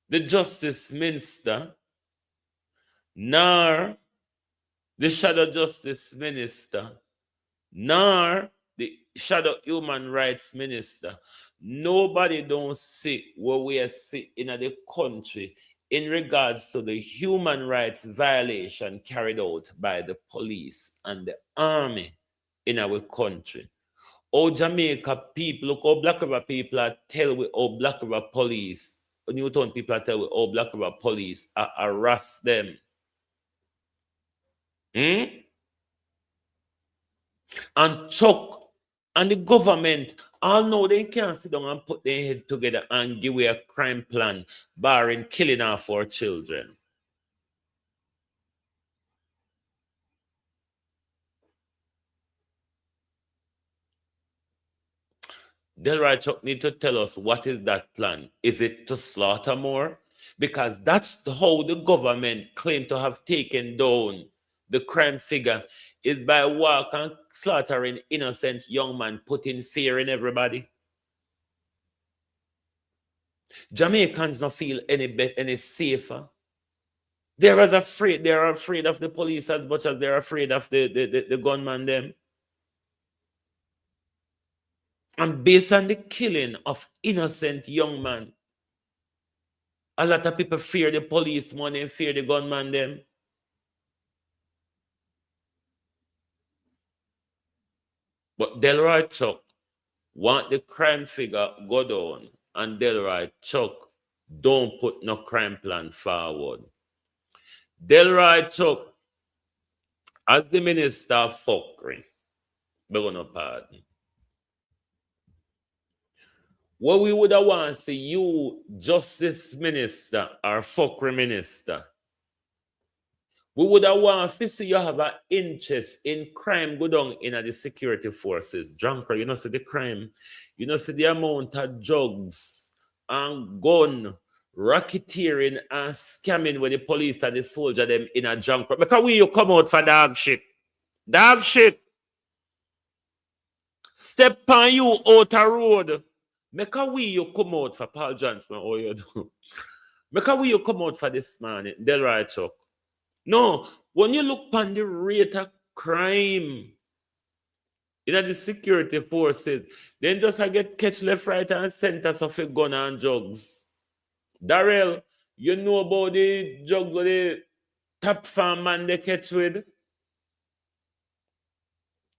the Justice Minister nor the Shadow Justice Minister nor the Shadow Human Rights Minister. Nobody don't see what we are seeing in the country in regards to the human rights violation carried out by the police and the army in our country. Oh, Jamaica people, look how Black River people are tell we how Black River police, Newtown people are tell we how Black River police are harass them. And Chuck and the government all know they can't sit down and put their head together and give away a crime plan, barring killing off our children. Delroy Chuck need to tell us what is that plan. Is it to slaughter more? Because that's how the government claim to have taken down the crime figure, is by walk and slaughtering innocent young man, putting fear in everybody. Jamaicans don't feel any safer. They're afraid of the police as much as they're afraid of the gunman them. And based on the killing of innocent young man, a lot of people fear the police more than fear the gunman them. But Delroy Chuck want the crime figure go down, and Delroy Chuck don't put no crime plan forward. Delroy Chuck, as the minister of fuckery, beg no pardon. What we would have want to see you, Justice Minister or Fuckery Minister, we would have want to see you have an interest in crime go down in the security forces. Drunker, you know, see the crime, you know, see the amount of drugs and gun, racketeering and scamming with the police and the soldier them in a junker. Because we you come out for dog shit. Dog shit. Step on you out a road. Make a way you come out for Paul Johnson, or you do. Make a way you come out for this man, Delroy Chuck. No, when you look on the rate of crime in the security forces, then just I get catch left, right, and center of a gun and drugs. Darrell, you know about the drugs with the top farm man they catch with?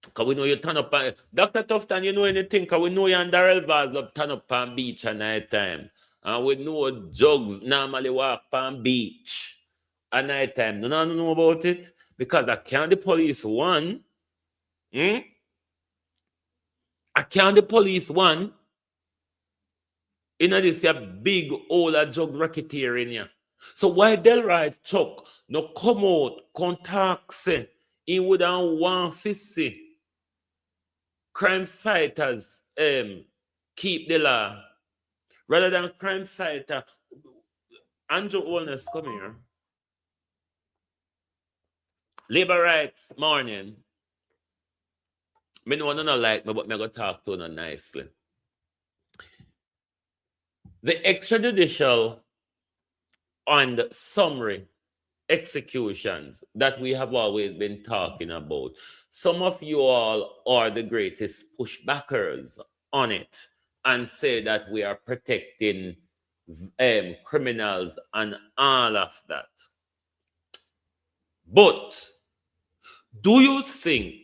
Because we know you turn up on Dr. Tufton, you know anything, because we know you and Darrell Vaz love turn up on beach at night time. And we know jugs normally walk on beach at night time. No know about it? Because I can't the police one. Hmm? I can't the police one. You know this a big old drug racketeer in here. So why Delroy Chuck no come out, contact say he would have want to see crime fighters keep the law rather than crime fighter. Andrew Holness, come here. Labor rights morning. Me no one like me, but me go talk to them nicely. The extrajudicial and summary executions that we have always been talking about. Some of you all are the greatest pushbackers on it and say that we are protecting criminals and all of that. But do you think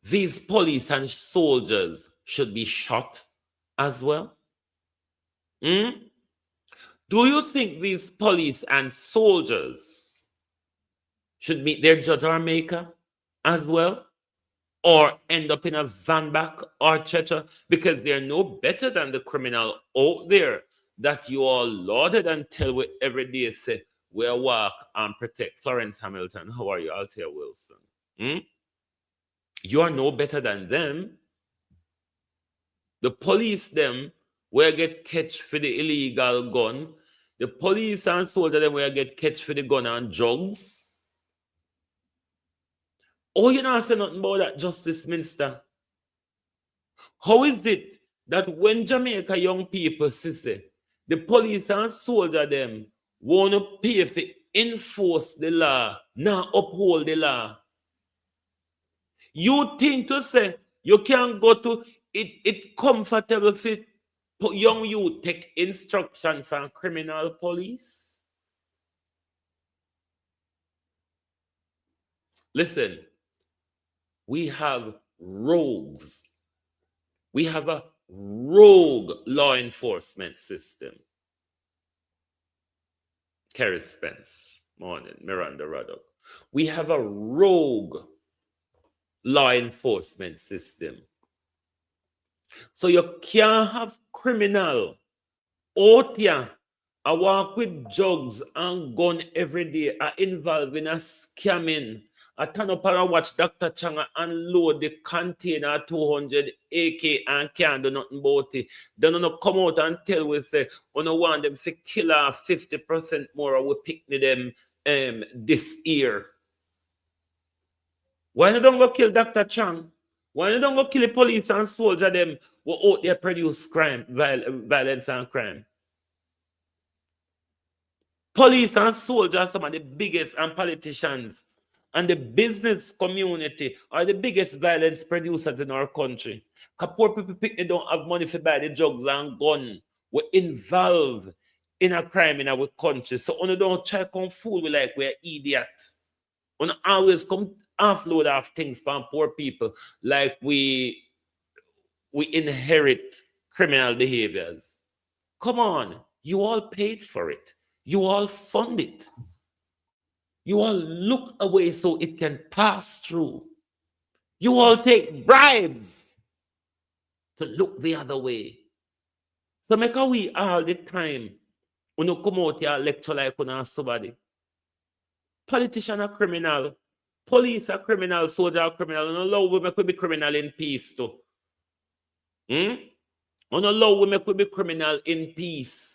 these police and soldiers should be shot as well? Hmm? Do you think these police and soldiers should meet their judge or maker as well? Or end up in a van back or church because they're no better than the criminal out there that you all lauded and tell with every day say, we'll walk and protect. Florence Hamilton, how are you? Althea Wilson. Hmm? You are no better than them. The police them where get catch for the illegal gun. The police and soldier them where get catch for the gun and drugs. Oh, you know say nothing about that, Justice Minister. How is it that when Jamaica young people see the police and soldier them want to pay for enforce the law, now uphold the law? You think to say you can go to it comfortable for young you take instruction from criminal police? Listen, we have rogues. We have a rogue law enforcement system. Kerry Spence, morning, Miranda Ruddock. We have a rogue law enforcement system. So you can't have criminal out here I walk with drugs and gun every day. I involved in a scamming. I turn up and I watch Dr. Chang unload the container 200 AK and can't do nothing about it. Then you come out and tell we say, we don't want them to kill 50% more. We pick them this year. Why you don't go kill Dr. Chang? Why you don't go kill the police and soldier them who out there produce crime, violence and crime? Police and soldiers are some of the biggest, and politicians and the business community are the biggest violence producers in our country. Because poor people don't have money to buy the drugs and gun. We're involved in a crime in our country. So we don't try to come fool we like we're idiots. We always come offload of things from poor people like we inherit criminal behaviors. Come on, you all paid for it. You all fund it. You all look away so it can pass through. You all take bribes to look the other way. So make we all the time when you come out here lecture like when somebody. Politician are criminal. Police are criminal. Soldier are criminal. And allow we make we be criminal in peace too. And allow we make we be criminal in peace.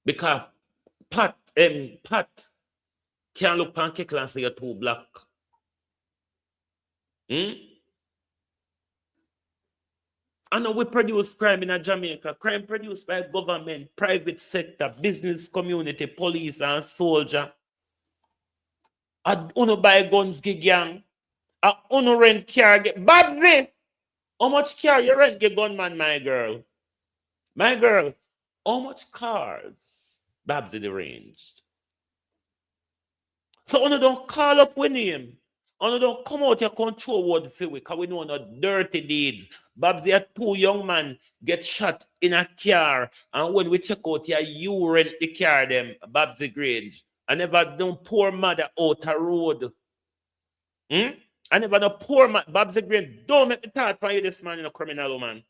Because Pat can't look on Kekla and say you're too black. I know we produce crime in Jamaica. Crime produced by government, private sector, business community, police and soldier. I don't buy guns, gang. I don't rent car. Babsy, how much car you rent get gunman, my girl? My girl, how much cars Babsy deranged? So when you don't call up with name, when you don't come out your control word for we, because we know no dirty deeds. Babsy had 2 young men get shot in a car, and when we check out here, you rent the car them, Babsy Grange. I never done poor mother out a road. I never know poor man, Babs Green, don't make me talk for you this man in a criminal woman.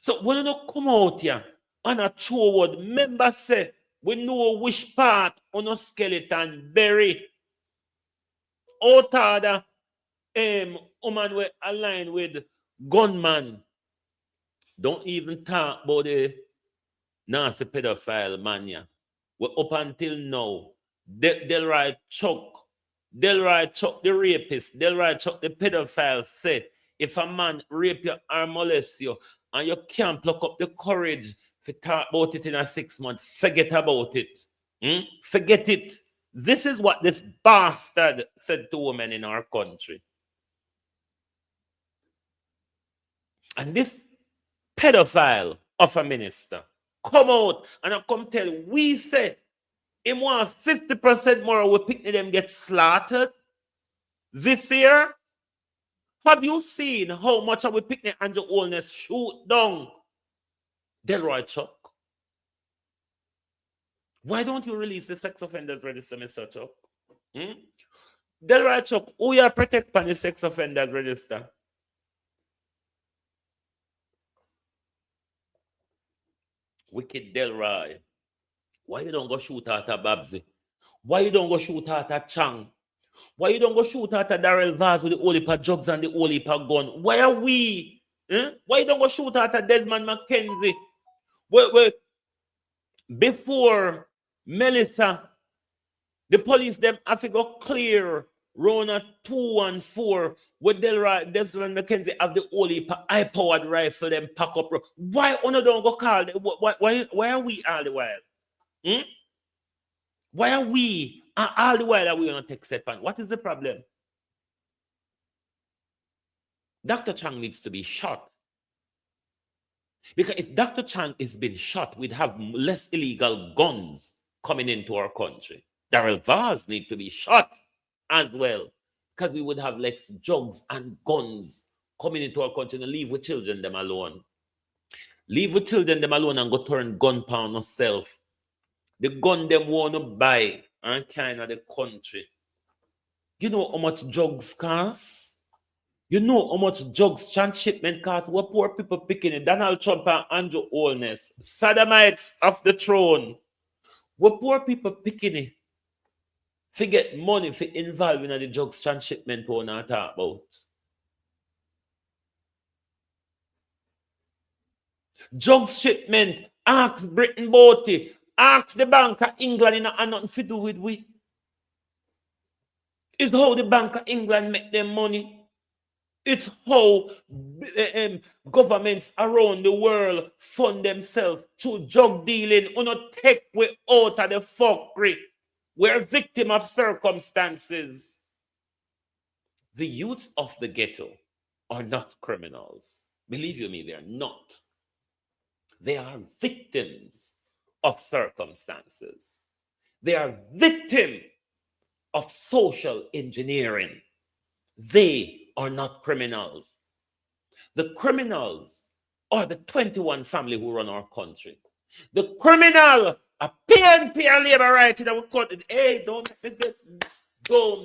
So when you don't come out here and a true word, member say, we know which part on a skeleton bury. Out of the woman we aligned with gunman. Don't even talk about the nasty pedophile mania. Well, up until now, Delroy Chuck, the rapist, Delroy Chuck, the pedophile, said, if a man rape you or molest you, and you can't pluck up the courage to talk about it in a 6 months, forget about it. Forget it. This is what this bastard said to women in our country. And this pedophile of a minister come out and I come tell we say him want 50% more we picnic them get slaughtered this year. Have you seen how much of we picnic Andrew Holness shoot down Delroy Chuck? Why don't you release the sex offenders register, Mr. Chuck? Delroy Chuck, who you protect on the sex offenders register? Wicked Delroy. Why you don't go shoot at a Babsy? Why you don't go shoot at a Chang? Why you don't go shoot at a Darrell Vaz with the whole heap of drugs and the whole heap of gun? Why are we? Why you don't go shoot at a Desmond McKenzie? Wait. Before Melissa, the police them have to go clear round at 2 and 4 with Desmond McKenzie have the whole heap of high-powered rifle them pack up. Why you don't go call? Why are we all the while? Why are we all the while that we don't take set on? What is the problem? Dr. Chang needs to be shot. Because if Dr. Chang is being shot, we'd have less illegal guns coming into our country. Darrell Vaz need to be shot as well. Because we would have less drugs and guns coming into our country and leave with children them alone. Leave with children them alone and go turn gun pound yourself. The gun them want to buy and kind of the country. You know how much drugs cost? You know how much drugs transshipment costs? What poor people picking it? Donald Trump and Andrew Holness, sodomites of the throne. What poor people picking it? To get money for involving in the drugs transshipment we want to talk about. Drugs shipment, ask Britain Boaty. Ask the Bank of England and nothing to do with we. It's how the Bank of England make their money. It's how governments around the world fund themselves through drug dealing. We not take we out of the fuckery. We're victim of circumstances. The youths of the ghetto are not criminals. Believe you me, they're not. They are victims of circumstances. They are victims of social engineering. They are not criminals. The criminals are the 21 family who run our country. The criminal, a PNP and labor right in our country. Hey, don't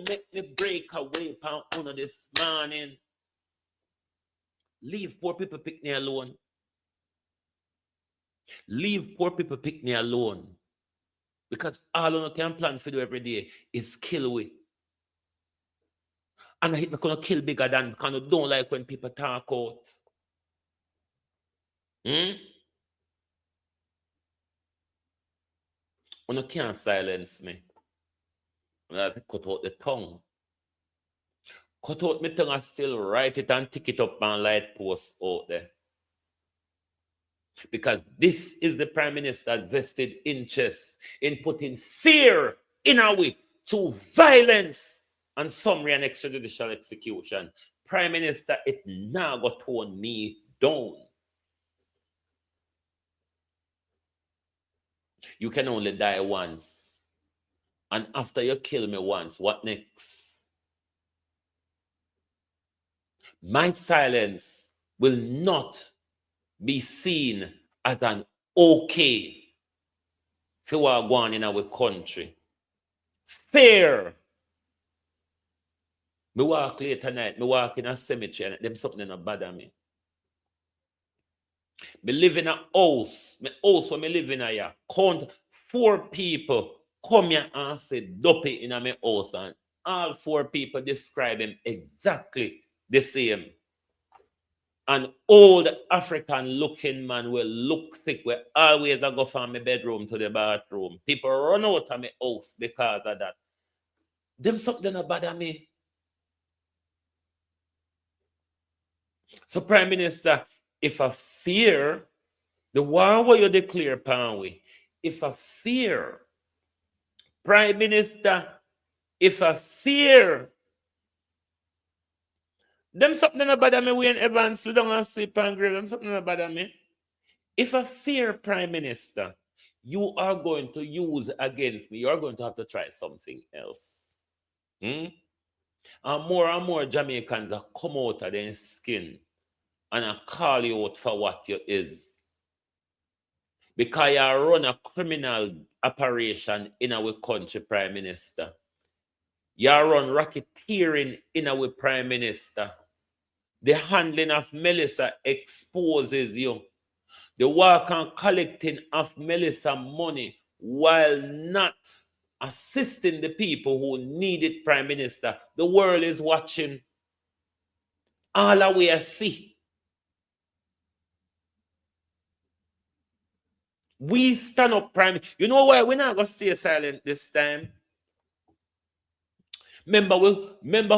make me break away on this morning. Leave poor people picnic alone. Leave poor people picnic alone. Because all I can plan for do every day is kill we. And I'm going to kill bigger than because I don't like when people talk out. You can't silence me. I have to cut out the tongue. Cut out my tongue and still write it and tick it up and light posts out there. Because this is the Prime Minister's vested interest in putting fear in our way to violence and summary and extrajudicial execution. Prime Minister, it now got tone me down. You can only die once. And after you kill me once, what next? My silence will not be seen as an okay for what going on in our country. Fear Me walk late tonight, me walk in a cemetery and them something that bother me. Me live in a house. Me house where me live in here. Count 4 people come here and say dopey in a me house, and all 4 people describe him exactly the same. An old African looking man will look sick. We always go from my bedroom to the bathroom. People run out of my house because of that. Them something that bother me. So, Prime Minister, if I fear the war where you declare upon we, if I fear, Prime Minister, if I fear, them something that bother me when Evans sit down and sleep and grave, them something that bother me. If I fear, Prime Minister, you are going to use against me, you're going to have to try something else. And more Jamaicans are come out of their skin and I call you out for what you is. Because you run a criminal operation in our country, Prime Minister. You run racketeering in our Prime Minister. The handling of Melissa exposes you. The work on collecting of Melissa money while not assisting the people who need it, Prime Minister. The world is watching. All that we see. We stand up, Prime. You know why we're not going to stay silent this time? Remember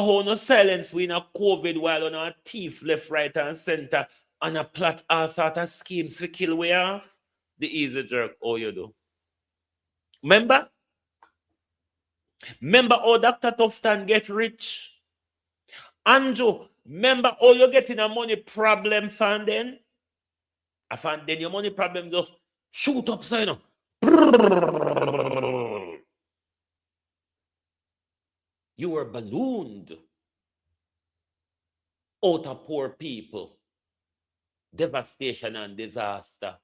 how no silence we in a COVID while on our thief left, right, and center and a plot all sort of schemes to kill we off? The easy jerk, all you do. Remember? Remember how Dr. Tufton get rich? Andrew, remember how you getting a money problem fund then? I found then your money problem just shoot up, so you know. You were ballooned out of poor people. Devastation and disaster.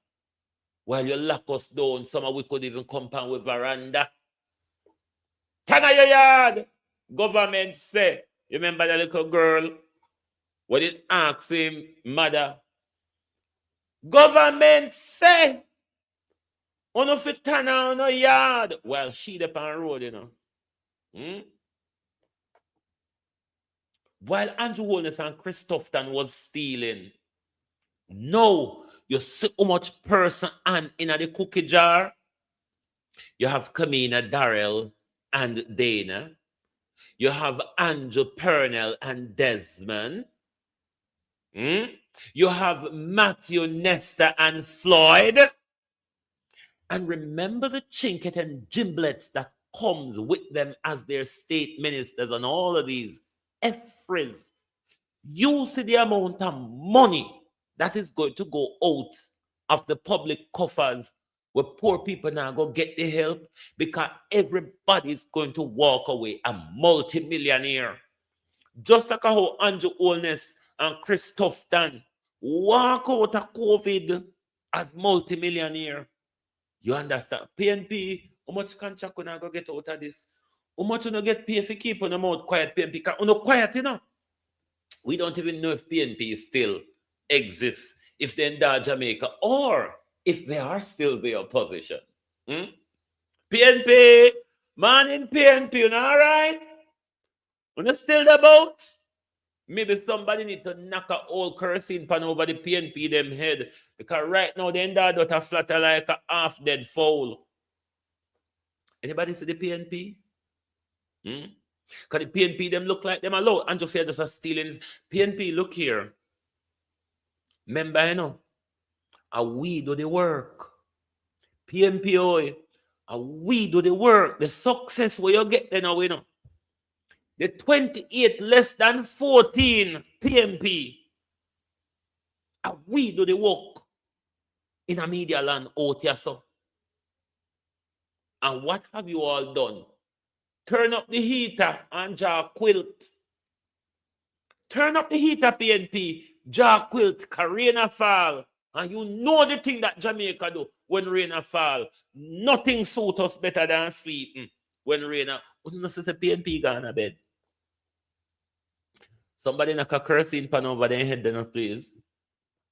While you lock us down, some of we could even compound with veranda. Tana your yard. Government say, you remember the little girl? What it asked him, mother? Government say, on no fit turn on no yard. Well, she the pan road, you know. While Andrew Holness and Christopherton was stealing. No, you see how much person and in the cookie jar. You have Kamina, Darrell, and Dana. You have Andrew, Pernell, and Desmond. You have Matthew, Nesta, and Floyd. And remember the chinket and gimblets that comes with them as their state ministers and all of these EFRIs. You see the amount of money that is going to go out of the public coffers where poor people now go get the help because everybody's going to walk away a multimillionaire. Just like how Andrew Holness and Christopherton walk out of COVID as multimillionaire. You understand? PNP, how much contract can I go get out of this? How much you no get paid for keep on the mouth quiet, PNP? Because you no quiet, you know. We don't even know if PNP still exists, if they're in Jamaica, or if they are still the opposition. PNP, man in PNP, you know, all right? You know still the boat? Maybe somebody need to knock a old kerosene pan over the PNP them head. Because right now, they end up a flatter like a half-dead fowl. Anybody see the PNP? Because the PNP, them look like them alone. Andrew Fair just a stealing. PNP, look here. Remember, you know, we do the work. PNP, we do the work. The success where you get there now, you know. The 28 less than 14 PNP. We do the work in a media land out here, so. And what have you all done? Turn up the heater and jar quilt. Turn up the heater, PNP, jar quilt, rain fall. And you know the thing that Jamaica do when rain fall. Nothing suits us better than sleeping when rain. What you say PNP gone to bed? Somebody knock a kerosene pan over their head, then please.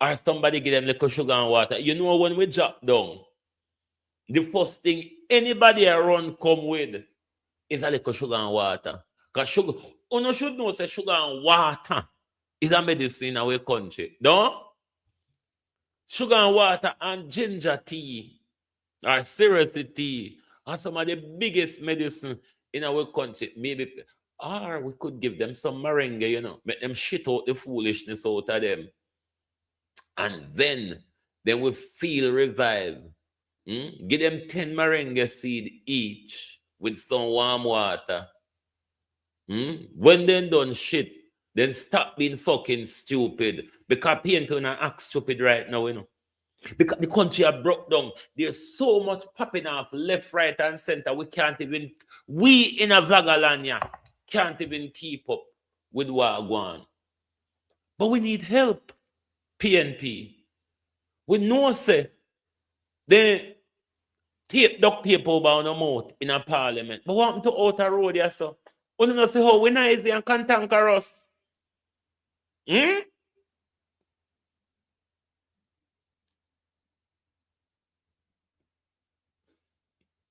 Or somebody give them little sugar and water. You know, when we drop down, the first thing anybody around come with is a little sugar and water. Because sugar, you should know say sugar and water is a medicine in our country. No? Sugar and water and ginger tea or seriously tea are some of the biggest medicine in our country. Maybe, or we could give them some meringue, you know, make them shit out the foolishness out of them. And then we feel revived. Give them 10 meringue seed each with some warm water. When they done shit, then stop being fucking stupid. Because people are act stupid right now, you know. Because the country are broke down. There's so much popping off left, right, and center. We in a Vagalania can't even keep up with what going on. But we need help. PNP. We know say they duct tape over on the mouth in a parliament. But what happened to outer road here, so? We don't say how we nice and cantankerous.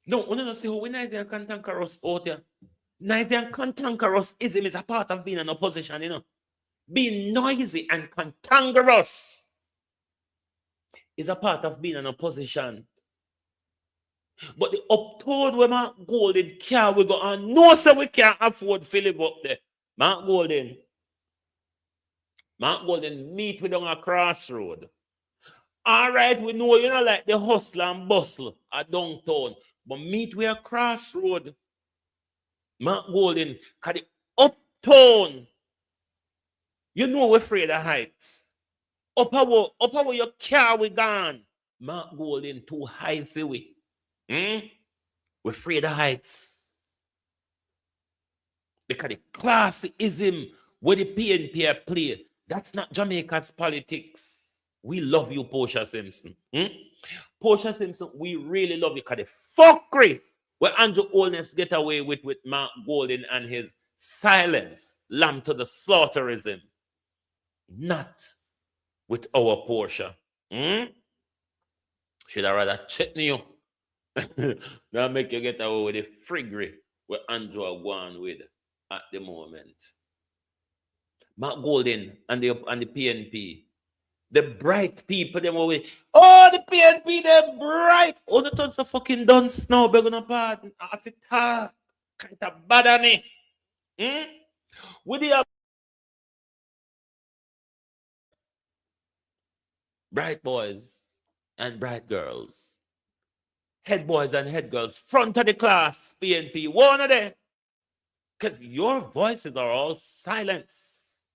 No, we don't say how we nice and cantankerous out here. Nice and cantankerousism is a part of being an opposition, you know. Being noisy and cantankerous is a part of being an opposition. But the uptown where Mark Golden car we go and no say we can't afford to live up there. Mark Golden meet with on a crossroad. All right, we know you know like the hustle and bustle at downtown, but meet with a crossroad. Mark Golden, cause the uptown, you know we're afraid of heights. Up our your car we gone. Mark Golden too high for we. We're afraid of heights. Because the classism where the PNP play, that's not Jamaica's politics. We love you, Portia Simpson. Portia Simpson, we really love you because the fuckery where Andrew Holness get away with Mark Golden and his silence, lamb to the slaughterism. Not with our Portia. Should I rather chutney you? Now make you get away with the friggery where Andrew are going with at the moment. Mark Golden and the PNP. The bright people, them away. Oh, the PNP, they're bright. Oh, the tons of fucking dunce now, begging a pardon. I feel talk. Kind of bad on me. With the bright boys and bright girls. Head boys and head girls, front of the class, PNP, one of them. Because your voices are all silenced.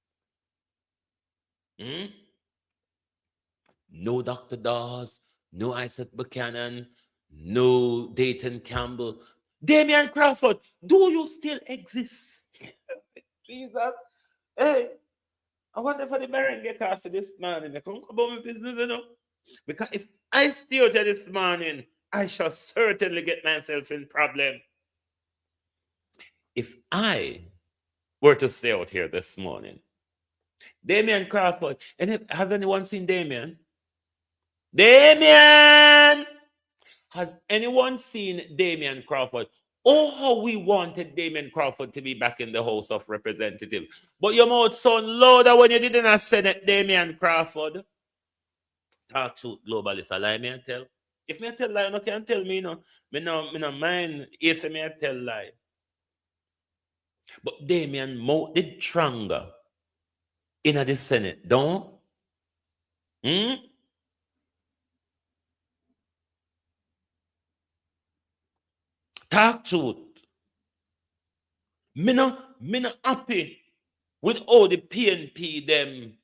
No Dr. Dawes, no Isaac Buchanan, no Dayton Campbell. Damian Crawford, do you still exist? Jesus. Hey, I wonder for the merengue cast this morning. I can't about my business, you know. Because if I stay out here this morning, I shall certainly get myself in problem. If I were to stay out here this morning, Damian Crawford, and has anyone seen Damian? Damian! Has anyone seen Damian Crawford? Oh, how we wanted Damian Crawford to be back in the House of Representatives. But your mouth sound louder when you didn't have Senate Damian Crawford. Talk truth, globalist. A lie me and tell. If me tell lie, no can tell me no. Me no mind. Yes, me tell lie. But Damian mouth did stronger in the Senate. Don't? Talk truth. Me no happy with all the PNP them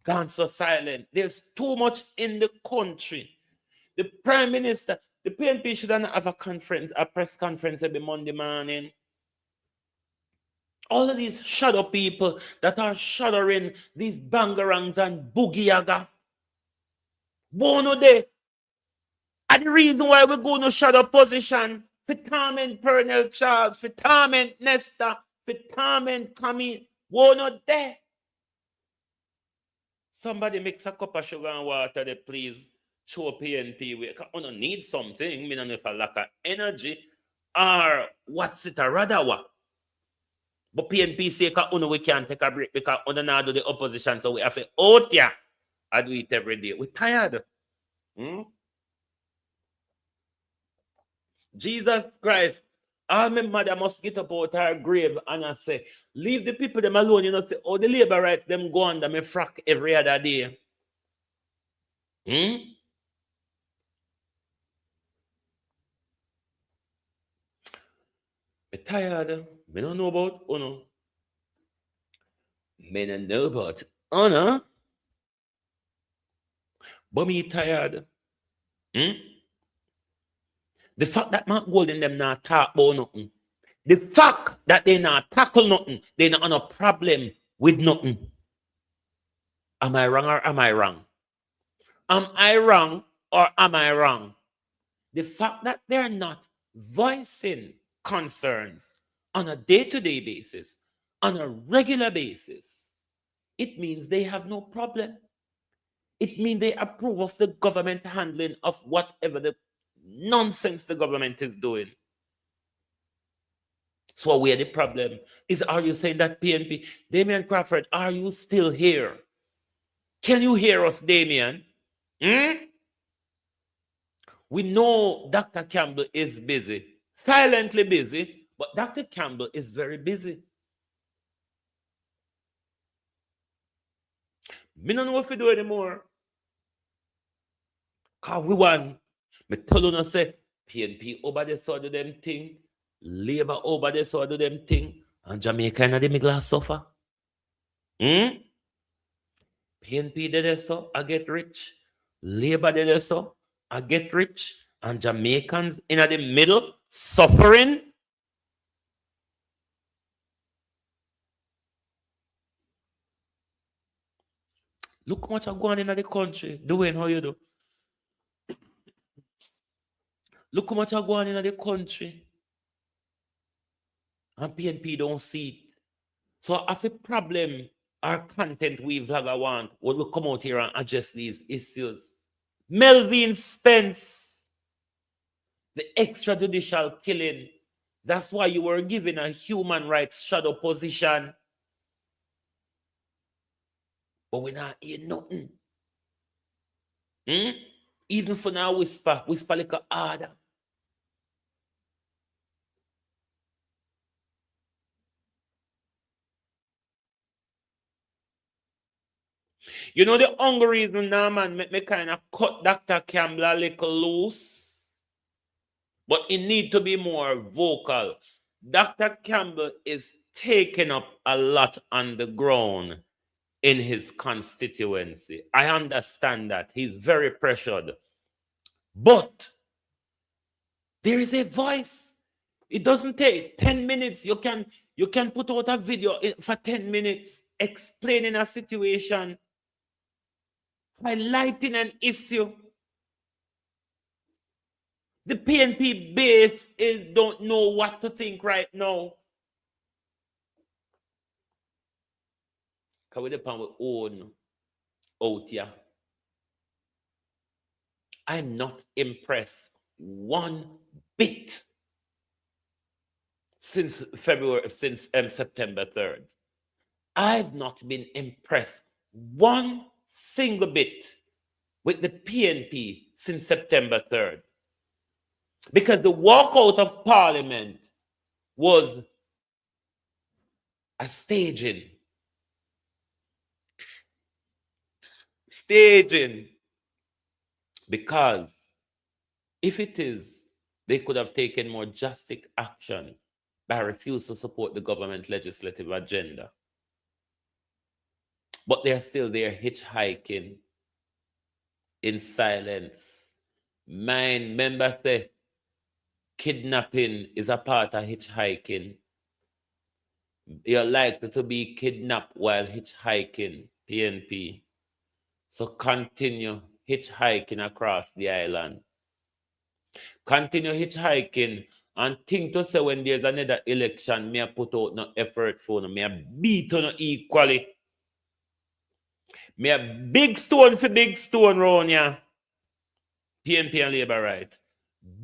gone so silent. There's too much in the country. The Prime Minister, the PNP should not have a press conference every Monday morning. All of these shadow people that are shadowing these bangarangs and boogie-yaga. Bono de. And the reason why we're going to shadow position for torment Pernell Charles, for torment Nesta, for torment Camille, Whoa, not there. Somebody mix a cup of sugar and water there, please. Show PNP. We don't need something. Me don't know if I lack of energy or what's it or rather what. But PNP say we can't take a break because we don't do the opposition, so we have to out here. I do it every day. We're tired. Jesus Christ. All my mother must get up out her grave and I say, leave the people them alone. You know, say, oh, the labor rights them go under me frack every other day. Me tired. Me don't know about honor. Me don't know about honor. But me tired. The fact that Mark Golden them not talk about nothing. The fact that they not tackle nothing. They not on a problem with nothing. Am I wrong or am I wrong? Am I wrong or am I wrong? The fact that they're not voicing concerns on a day-to-day basis, on a regular basis, it means they have no problem. It means they approve of the government handling of whatever the nonsense the government is doing. So where the problem is, are you saying that PNP, Damian Crawford, are you still here? Can you hear us, Damian? We know Dr. Campbell is busy, silently busy, but Dr. Campbell is very busy. Me don't know what to do anymore. Because we want, me tell you, say, PNP over there so do them thing, Labour over there so do them thing, and Jamaica in the middle suffer. PNP did it so, I get rich. Labour did it so, I get rich. And Jamaicans in the middle suffering. Look how much are going in the country. Doing how you do. Look how much are going in the country. And PNP don't see it. So if a problem or content we vlogger want, we will come out here and address these issues. Melvin Spence, the extrajudicial killing. That's why you were given a human rights shadow position. But we're not hearing nothing. Even for now, whisper like a harder. You know the only reason now, man, make me kind of cut Dr. Campbell a little loose. But it need to be more vocal. Dr. Campbell is taking up a lot on the ground in his constituency. I understand that. He's very pressured. But there is a voice. It doesn't take 10 minutes. You can put out a video for 10 minutes explaining a situation, highlighting an issue. The PNP base don't know what to think right now. Because we depend on own out here. I'm not impressed one bit since September 3rd. I've not been impressed one single bit with the PNP since September 3rd. Because the walkout of Parliament was a staging. Because if it is, they could have taken more drastic action by refusing to support the government legislative agenda. But they're still there hitchhiking in silence. Mind, remember say, kidnapping is a part of hitchhiking. You're likely to be kidnapped while hitchhiking, PNP. So continue hitchhiking across the island. Continue hitchhiking And think to say when there's another election, me a put out no effort for no, me a beat on equally. Me a big stone for big stone round here. PNP and Labour right.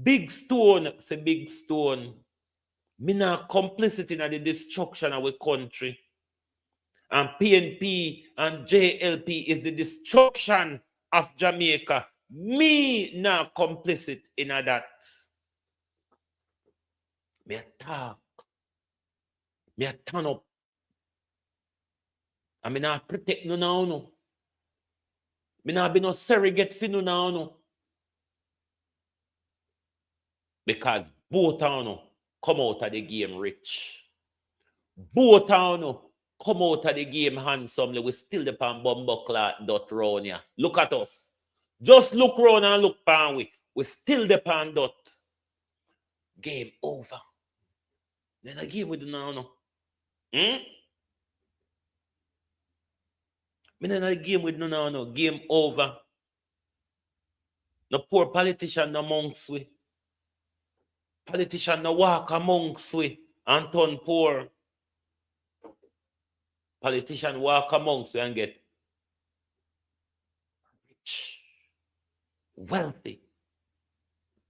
Big stone for big stone. Me not complicit in the destruction of our country. And PNP and JLP is the destruction of Jamaica. Me not complicit in that. Me a talk. Me a turn up. I mean, I protect no now, no. Me not be no surrogate for no now, no. Because both of you come out of the game rich. Both of you come out of the game handsomely. We still the pan bumbuckler dot round here. Look at us. Just look round and look pan we. We still the pan dot. Game over. Then a game with the now, no. Me then a game with no now, no. Game over. No poor politician amongst we. Politician no walk amongst we and turn poor. Politician walk amongst we and get rich, wealthy,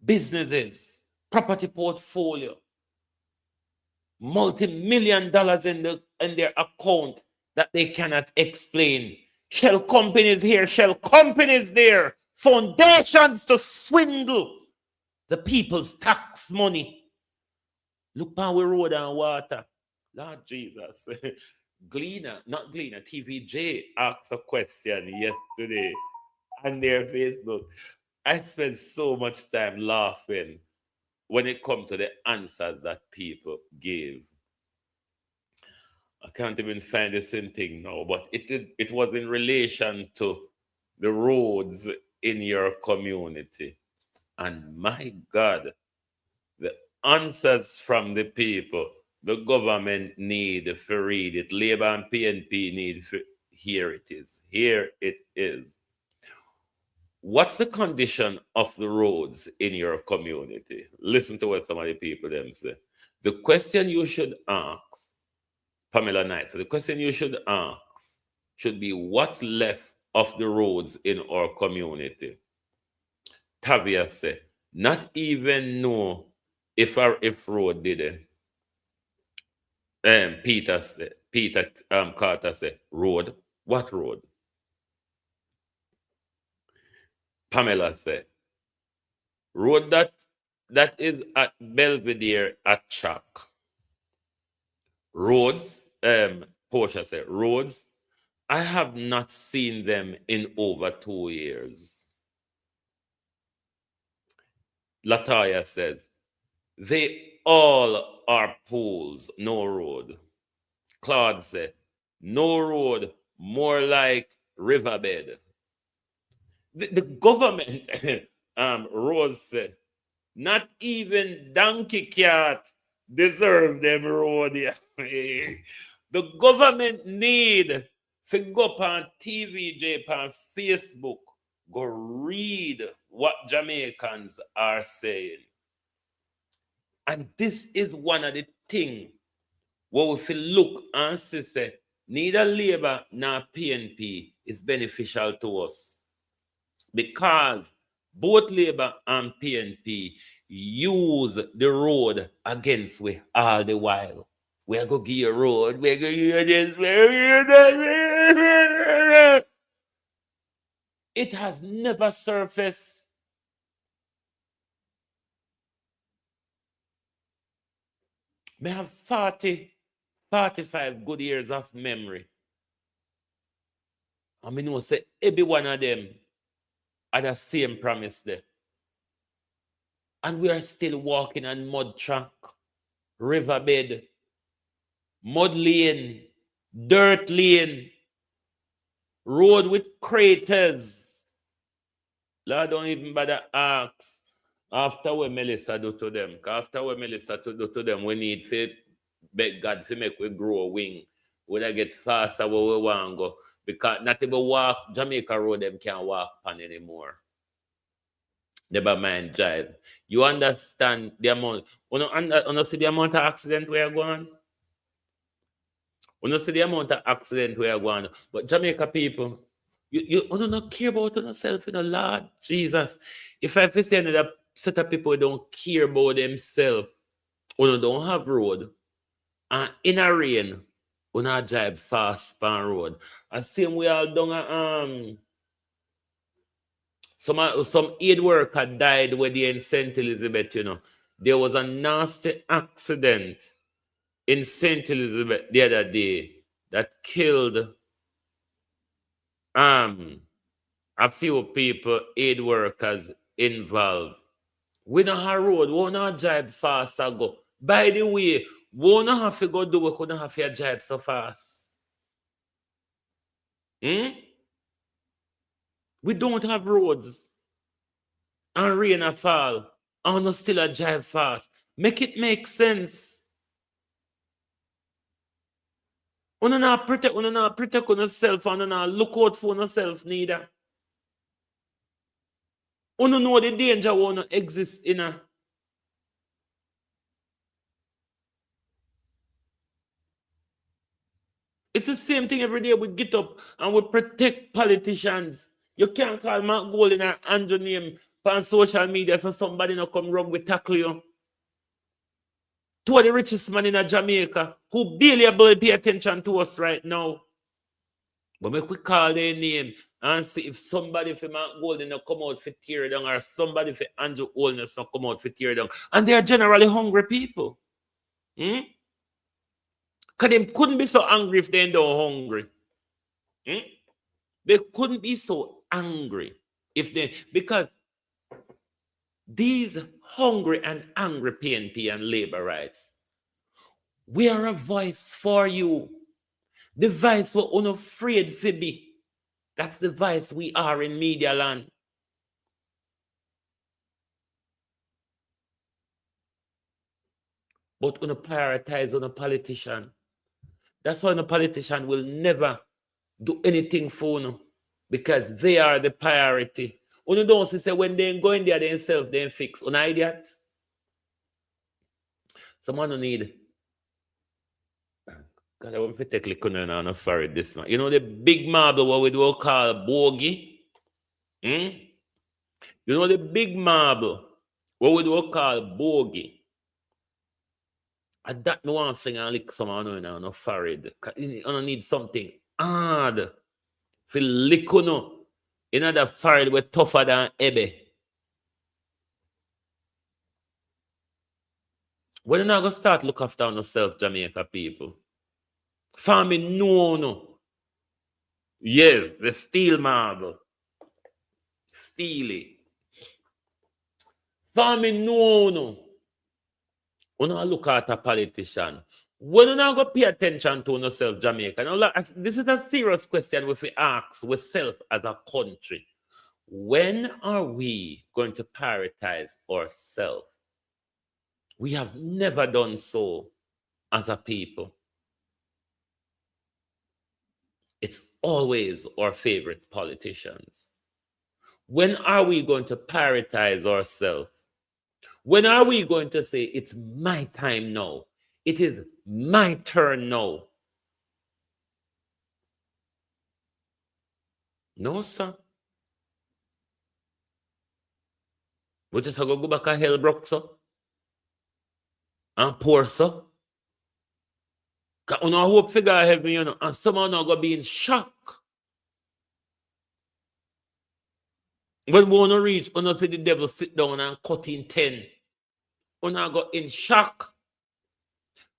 businesses, property portfolio, multi-million dollars in their account that they cannot explain. Shell companies here, shell companies there, foundations to swindle the people's tax money. Look how we road and water. Lord Jesus. Gleaner, not Gleaner, TVJ asked a question yesterday on their Facebook. I spent so much time laughing when it comes to the answers that people gave. I can't even find the same thing now, but it was in relation to the roads in your community. And my God, the answers from the people, the government need to read it. Labour and PNP need to hear it is. Here it is. What's the condition of the roads in your community? Listen to what some of the people them say. The question you should ask, Pamela Knight, so the question you should ask should be what's left of the roads in our community? Tavia said, not even know if road did it. Peter Carter said, road? What road? Pamela said, road that is at Belvedere at Chuck. Roads, Portia said, roads, I have not seen them in over 2 years. Lataya says, they all are pools, no road. Claude said, no road, more like riverbed. The government, Rose said, not even donkey cat deserve them road. The government need to go up on TVJ, on Facebook, go read what Jamaicans are saying. And this is one of the things where we feel look and say, neither Labour nor PNP is beneficial to us. Because both Labour and PNP use the road against we all the while. We're going to give you a road, we're going to give you this, we're going to this. It has never surfaced. May have 45 good years of memory. I mean, we say every one of them had the same promise there. And we are still walking on mud track, riverbed, mud lane, dirt lane, road with craters. Lord, don't even bother ask after what Melissa do to them. After what Melissa do to them, we need to beg God to make we grow a wing. We get faster where we want to go. Because not even walk Jamaica road them can't walk on anymore. Never mind drive. You understand the amount. You see the amount of accident we are going? You see the amount of accident we are going? But Jamaica people, you don't care about yourself, Lord Jesus. If I say another set of people don't care about themselves, you don't have road. And in a rain, we not drive fast on road. I see we all done some aid worker died when they in St. Elizabeth, There was a nasty accident in St. Elizabeth the other day that killed a few people, aid workers involved. We don't have road, we not drive fast or go. By the way, we don't have to go do work, we don't have to drive so fast. We don't have roads. And rain a fall. And we still a drive fast. Make it make sense. We not protect yourself and not look out for yourself neither. We know the danger won't exist in a. It's the same thing every day. We get up and we protect politicians. You can't call Mark Gold in an Andrew name on social media so somebody not come wrong with tackle you. Two of the richest man in Jamaica who barely able to pay attention to us right now. But make we call their name and see if somebody for Mark Golden come out for tear down or somebody for Andrew Holness come out for tear down. And they are generally hungry people. Because they couldn't be so angry if they don't hungry. They couldn't be so angry if they, because these hungry and angry PNP and labor rights, we are a voice for you. The voice we're unafraid to be. That's the voice we are in media land. But on a prioritize on a politician. That's why a politician will never do anything for you because they are the priority. You don't say when they go in there themselves, they fix. On idiot. Someone who need. God, I want to take a look on for this one. You know the big marble what we do call bogey? You know the big marble what we do call bogey? And that no one thing I lick someone on forehead. You don't need something hard. Feel lick in other forehead we're tougher than ebe. When you not gonna start look after yourself, Jamaica people. Farming no. Yes, the steel marble. Steely. Farming no. When you look at a politician, when you not go pay attention to yourself, Jamaica. Now, this is a serious question if we ask ourselves as a country. When are we going to prioritize ourselves? We have never done so as a people. It's always our favorite politicians. When are we going to prioritize ourselves? When are we going to say, it's my time now? It is my turn now. No, sir. We just have to go back to Hellbrook, sir. And poor, sir. Because we don't hope figure heaven, and someone not going to be in shock. When we want to reach, we don't see the devil sit down and cut in 10. We not go in shock.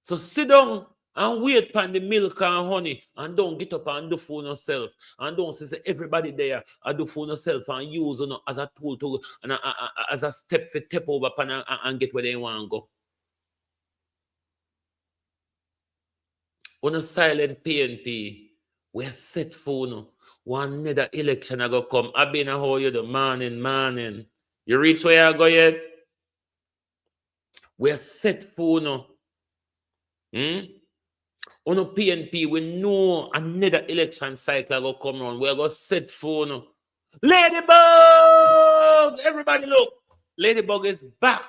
So sit down and wait for the milk and honey and don't get up and do for yourself. And don't say everybody there and do for yourself and use as a tool to and as a step for step over and get where they want to go. On a silent PNP, we're set for no. One another election I go come. I've been a whole year the morning. You reach where I go yet? We're set for no. On a PNP, we know another election cycle go come around. We're going to set for no. Ladybug! Everybody look. Ladybug is back.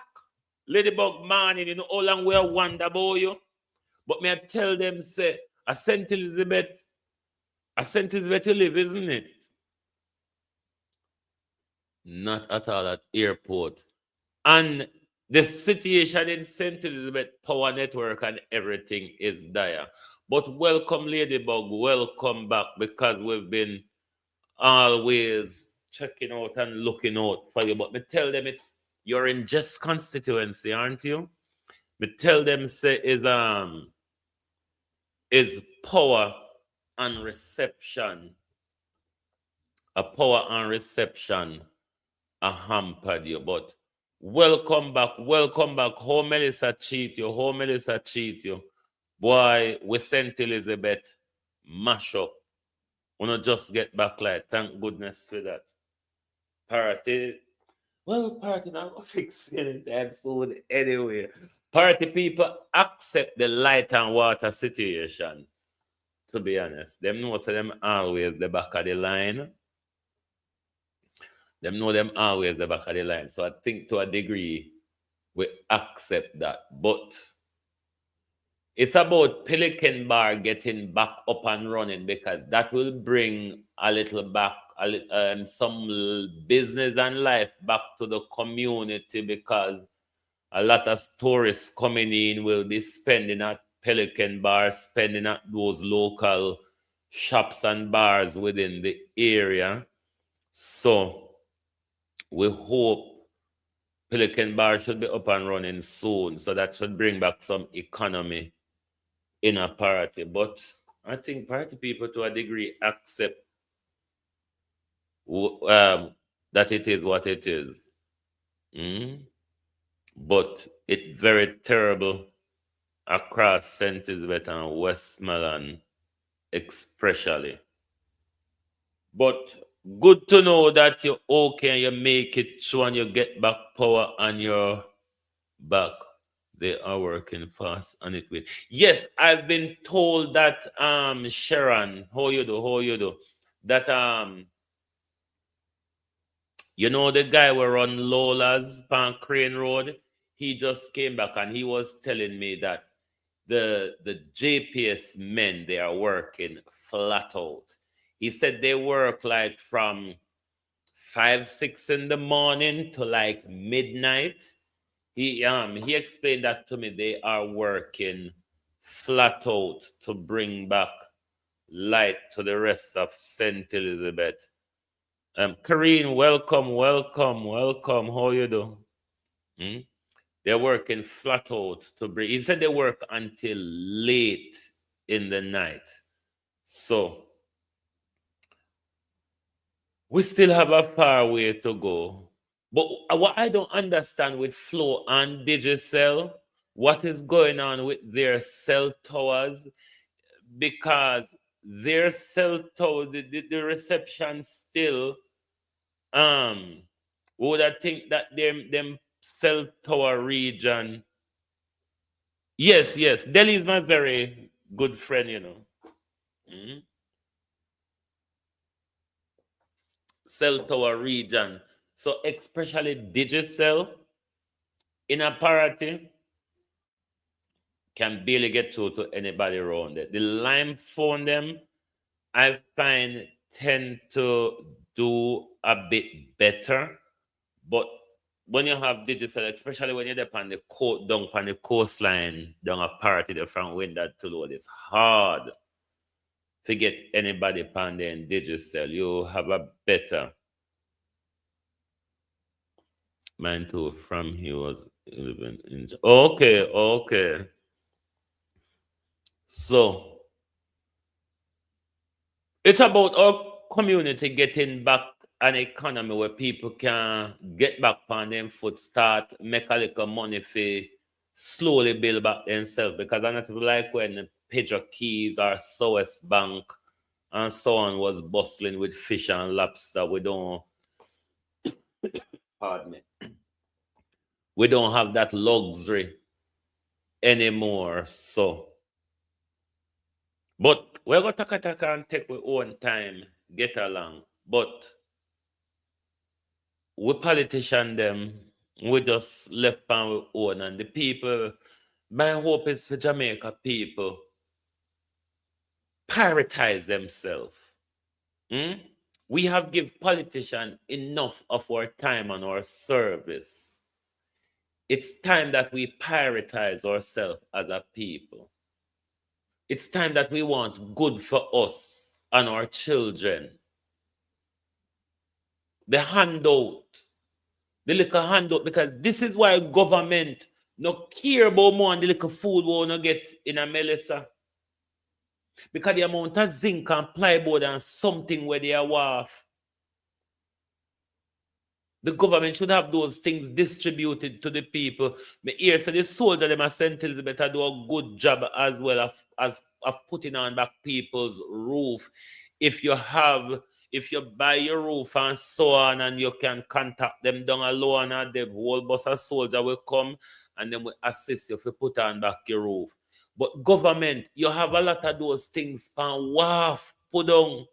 Ladybug morning, you know how long we are wonder about you. But me I tell them, say, a St. Elizabeth you live, isn't it? Not at all at airport. And the situation in St. Elizabeth power network and everything is dire. But welcome, Ladybug, welcome back, because we've been always checking out and looking out for you. But me tell them you're in just constituency, aren't you? Me tell them say is power and reception. A power and reception a hampered you. But welcome back, welcome back. How Melissa cheat you? How Melissa cheat you? Boy, we St. Elizabeth mash up. Wanna just get back like thank goodness for that. Party. Well, party now fix anytime soon anyway. Party people accept the light and water situation. To be honest, them know say them always the back of the line. Them know them always the back of the line. So I think to a degree we accept that. But it's about Pelican Bar getting back up and running, because that will bring a little back, some business and life back to the community, because a lot of tourists coming in will be spending at Pelican Bar, spending at those local shops and bars within the area. So we hope Pelican Bar should be up and running soon. So that should bring back some economy in a party. But I think party people to a degree accept that it is what it is. But it's very terrible across St. Elizabeth and Westmoreland especially. But good to know that you're okay and you make it through and you get back power on your back. They are working fast on it with. Yes, I've been told that Sharon, how you do? That you know the guy we run Lola's on Crane Road, he just came back and he was telling me that the JPS men, they are working flat out. He said they work like from 5-6 in the morning to like midnight. He explained that to me. They are working flat out to bring back light to the rest of St. Elizabeth. Kareen, welcome. How you do? They're working flat out to bring. He said they work until late in the night. So we still have a far way to go. But what I don't understand with Flow and Digicel, what is going on with their cell towers? Because their cell tower, the reception still, would I think that them cell tower region. Yes, Delhi is my very good friend, you know. Cell tower region. So especially Digicel in a parity can barely get through to anybody around it. The Lime phone them, I find, tend to do a bit better. But when you have Digicel, especially when you're on the down on the coastline, down a party there from Windad to Load, it's hard to get anybody upon there in Digicel. You have a better. Mine too, from he was 11 inch. Okay. So it's about our community getting back an economy where people can get back on them foot, start make a little money for slowly build back themselves. Because I not like when Pedro Keys or South Bank and so on was bustling with fish and lobster. We don't pardon me. We don't have that luxury anymore. So, but we're going to take and take our own time, get along. But we politician them, we just left on our own, and the people, my hope is for Jamaica people prioritize themselves. We have give politicians enough of our time and our service. It's time that we prioritize ourselves as a people. It's time that we want good for us and our children. The handout, the little handout, because this is why government no care about more and the little food we wanna get in a Melissa. Because the amount of zinc and plywood and something where they are worth. The government should have those things distributed to the people. Me hear so the soldier them a St. Elizabeth do a good job as well of putting on back people's roof. If you buy your roof and so on, and you can contact them down alone, and the whole bus of soldier will come and then will assist you to put on back your roof. But government, you have a lot of those things pan wharf, put down.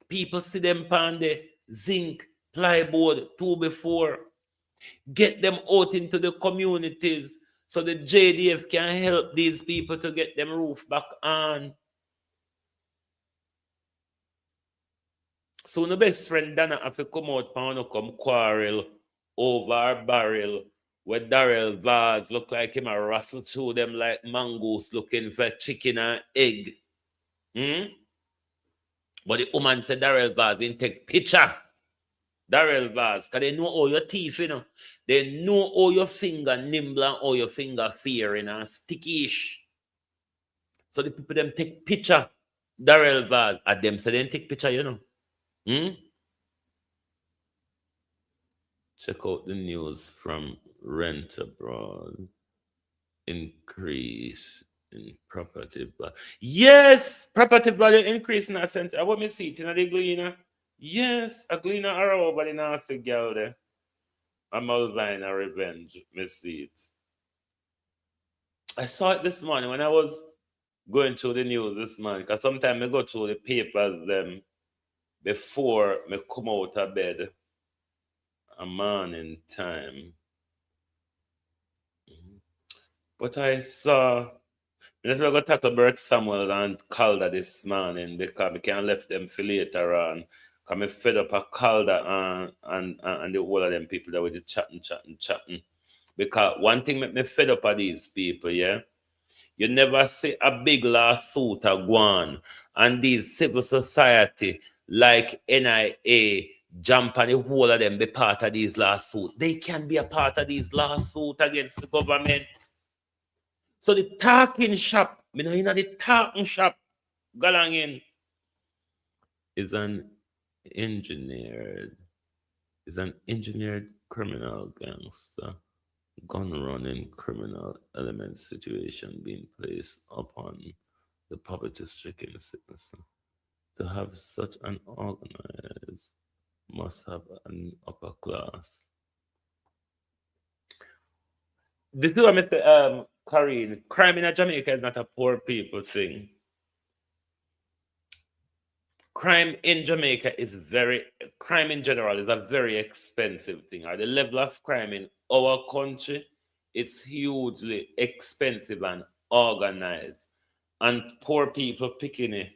People see them pan the zinc, plywood, 2x4. Get them out into the communities so the JDF can help these people to get them roof back on. So the best friend Dana have to come out and come quarrel over our barrel where Darrell Vaz look like him a rustle through them like mongoose looking for chicken and egg. But the woman said Darrell Vaz didn't take picture. Darrell Vaz, because they know all your teeth, you know. They know all your finger nimble and all your finger fearing and stickish. So the people them take picture. Darrell Vaz, at them say they take picture, you know. Check out the news from Rent Abroad. Increase in property value. Yes, property value increase in a sense. I want me see it in the Gleaner. Yes, a Gleaner are over the nasty girl there. A Mulvina revenge. Me see it. I saw it this morning when I was going through the news this morning. Because sometimes I go through the papers them before me come out of bed. A morning time. But I saw, let's go talk to Bert Samuel and Calder this morning because we can't left them for later on. Because I fed up a Calder and the whole of them people that were chatting. Because one thing make me fed up of these people, yeah? You never see a big lawsuit a go on, and these civil society like NIA jump on the whole of them be part of these lawsuits. They can be a part of these lawsuits against the government. So the talking shop, you know the talking shop going in is an engineered criminal gangster gun running criminal element situation being placed upon the poverty-stricken citizen. To have such an organized must have an upper class. This is what I say, Karine, crime in Jamaica is not a poor people thing. Crime in Jamaica crime in general is a very expensive thing. Or the level of crime in our country, it's hugely expensive and organized. And poor people picking it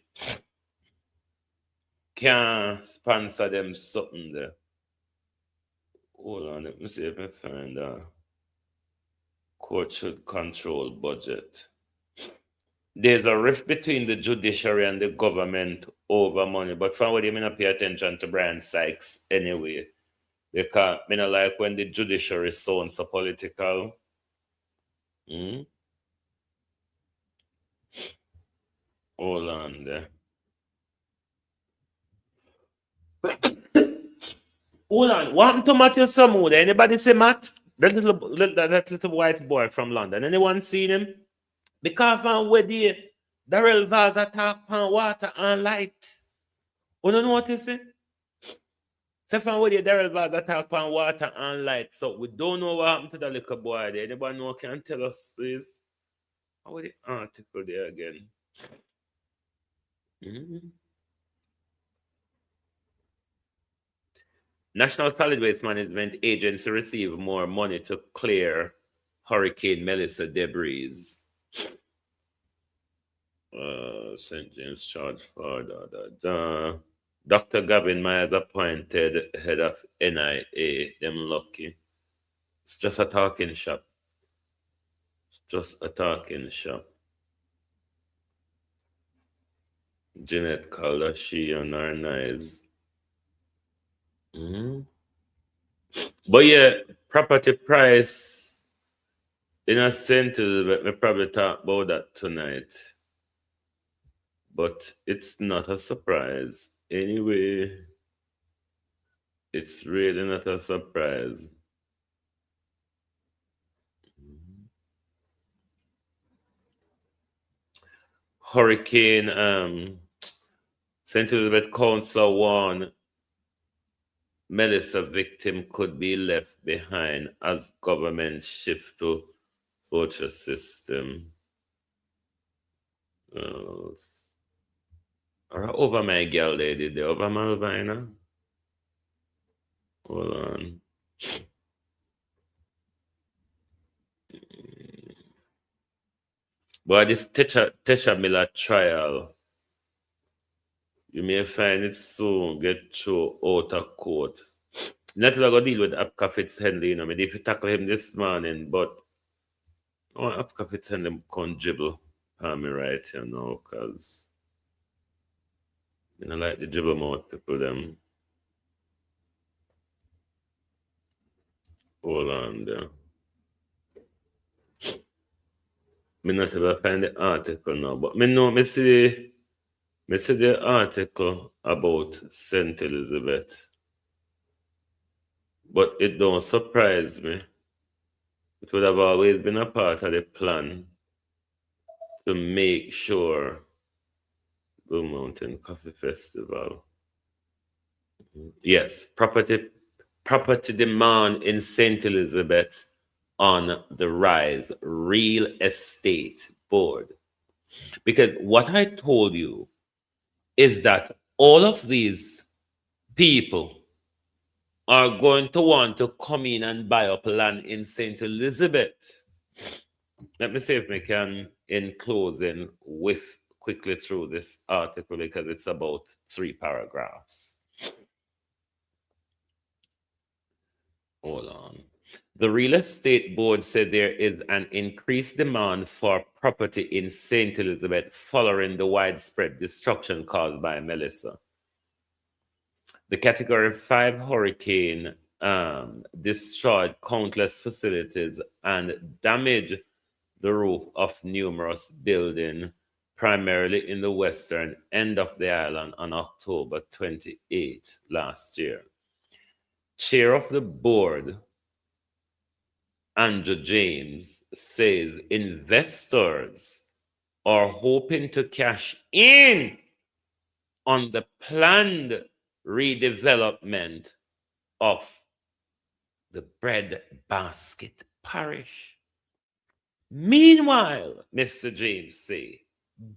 can't sponsor them something there. Hold on, let me see if I find court should control budget. There's a rift between the judiciary and the government over money, but from what you may not pay attention to Brian Sykes anyway. Because I don't like when the judiciary sounds so political. Hold on there. Hold on. What happened to Matthew Samuda? Anybody say Matt? That little white boy from London. Anyone seen him? Because from where the Darrell Vaz attack on water and light. You don't notice it? So from where the Darrell Vaz attack on water and light. So we don't know what happened to the little boy there. Anybody know can tell us, please? How the article there again? National Solid Waste Management Agency received more money to clear Hurricane Melissa debris. St. James Church for Dr. Gavin Myers appointed head of NIA. Them lucky. It's just a talking shop. It's just a talking shop. Jeanette called her she on her knives. But yeah, property price in a sentence, but we probably talk about that tonight. But it's not a surprise. Anyway, it's really not a surprise. Hurricane St. Elizabeth Council warned Melissa victim could be left behind as government shift to voucher system. Over my girl lady there, over Malvina. Hold on. But this Tesha Miller trial, you may find it soon get through out of court. Not to go deal with Apka Fitzhenley, you know. If you tackle him this morning, but Apka Fitzhenley can't dribble on me right, you know, because you know, like the dribble mouth people them. Hold on there. Me not able to find the article now, but me see the article about St. Elizabeth. But it don't surprise me. It would have always been a part of the plan to make sure Blue Mountain Coffee Festival. Yes, property demand in St. Elizabeth on the rise. Real estate board. Because what I told you is that all of these people are going to want to come in and buy up land in St. Elizabeth. Let me see if we can, in closing, whiff quickly through this article because it's about 3 paragraphs. Hold on. The real estate board said there is an increased demand for property in St. Elizabeth following the widespread destruction caused by Melissa. The Category 5 hurricane destroyed countless facilities and damaged the roof of numerous buildings, primarily in the western end of the island on October 28 last year. Chair of the board, Andrew James, says investors are hoping to cash in on the planned redevelopment of the Breadbasket Parish. Meanwhile, Mr. James says,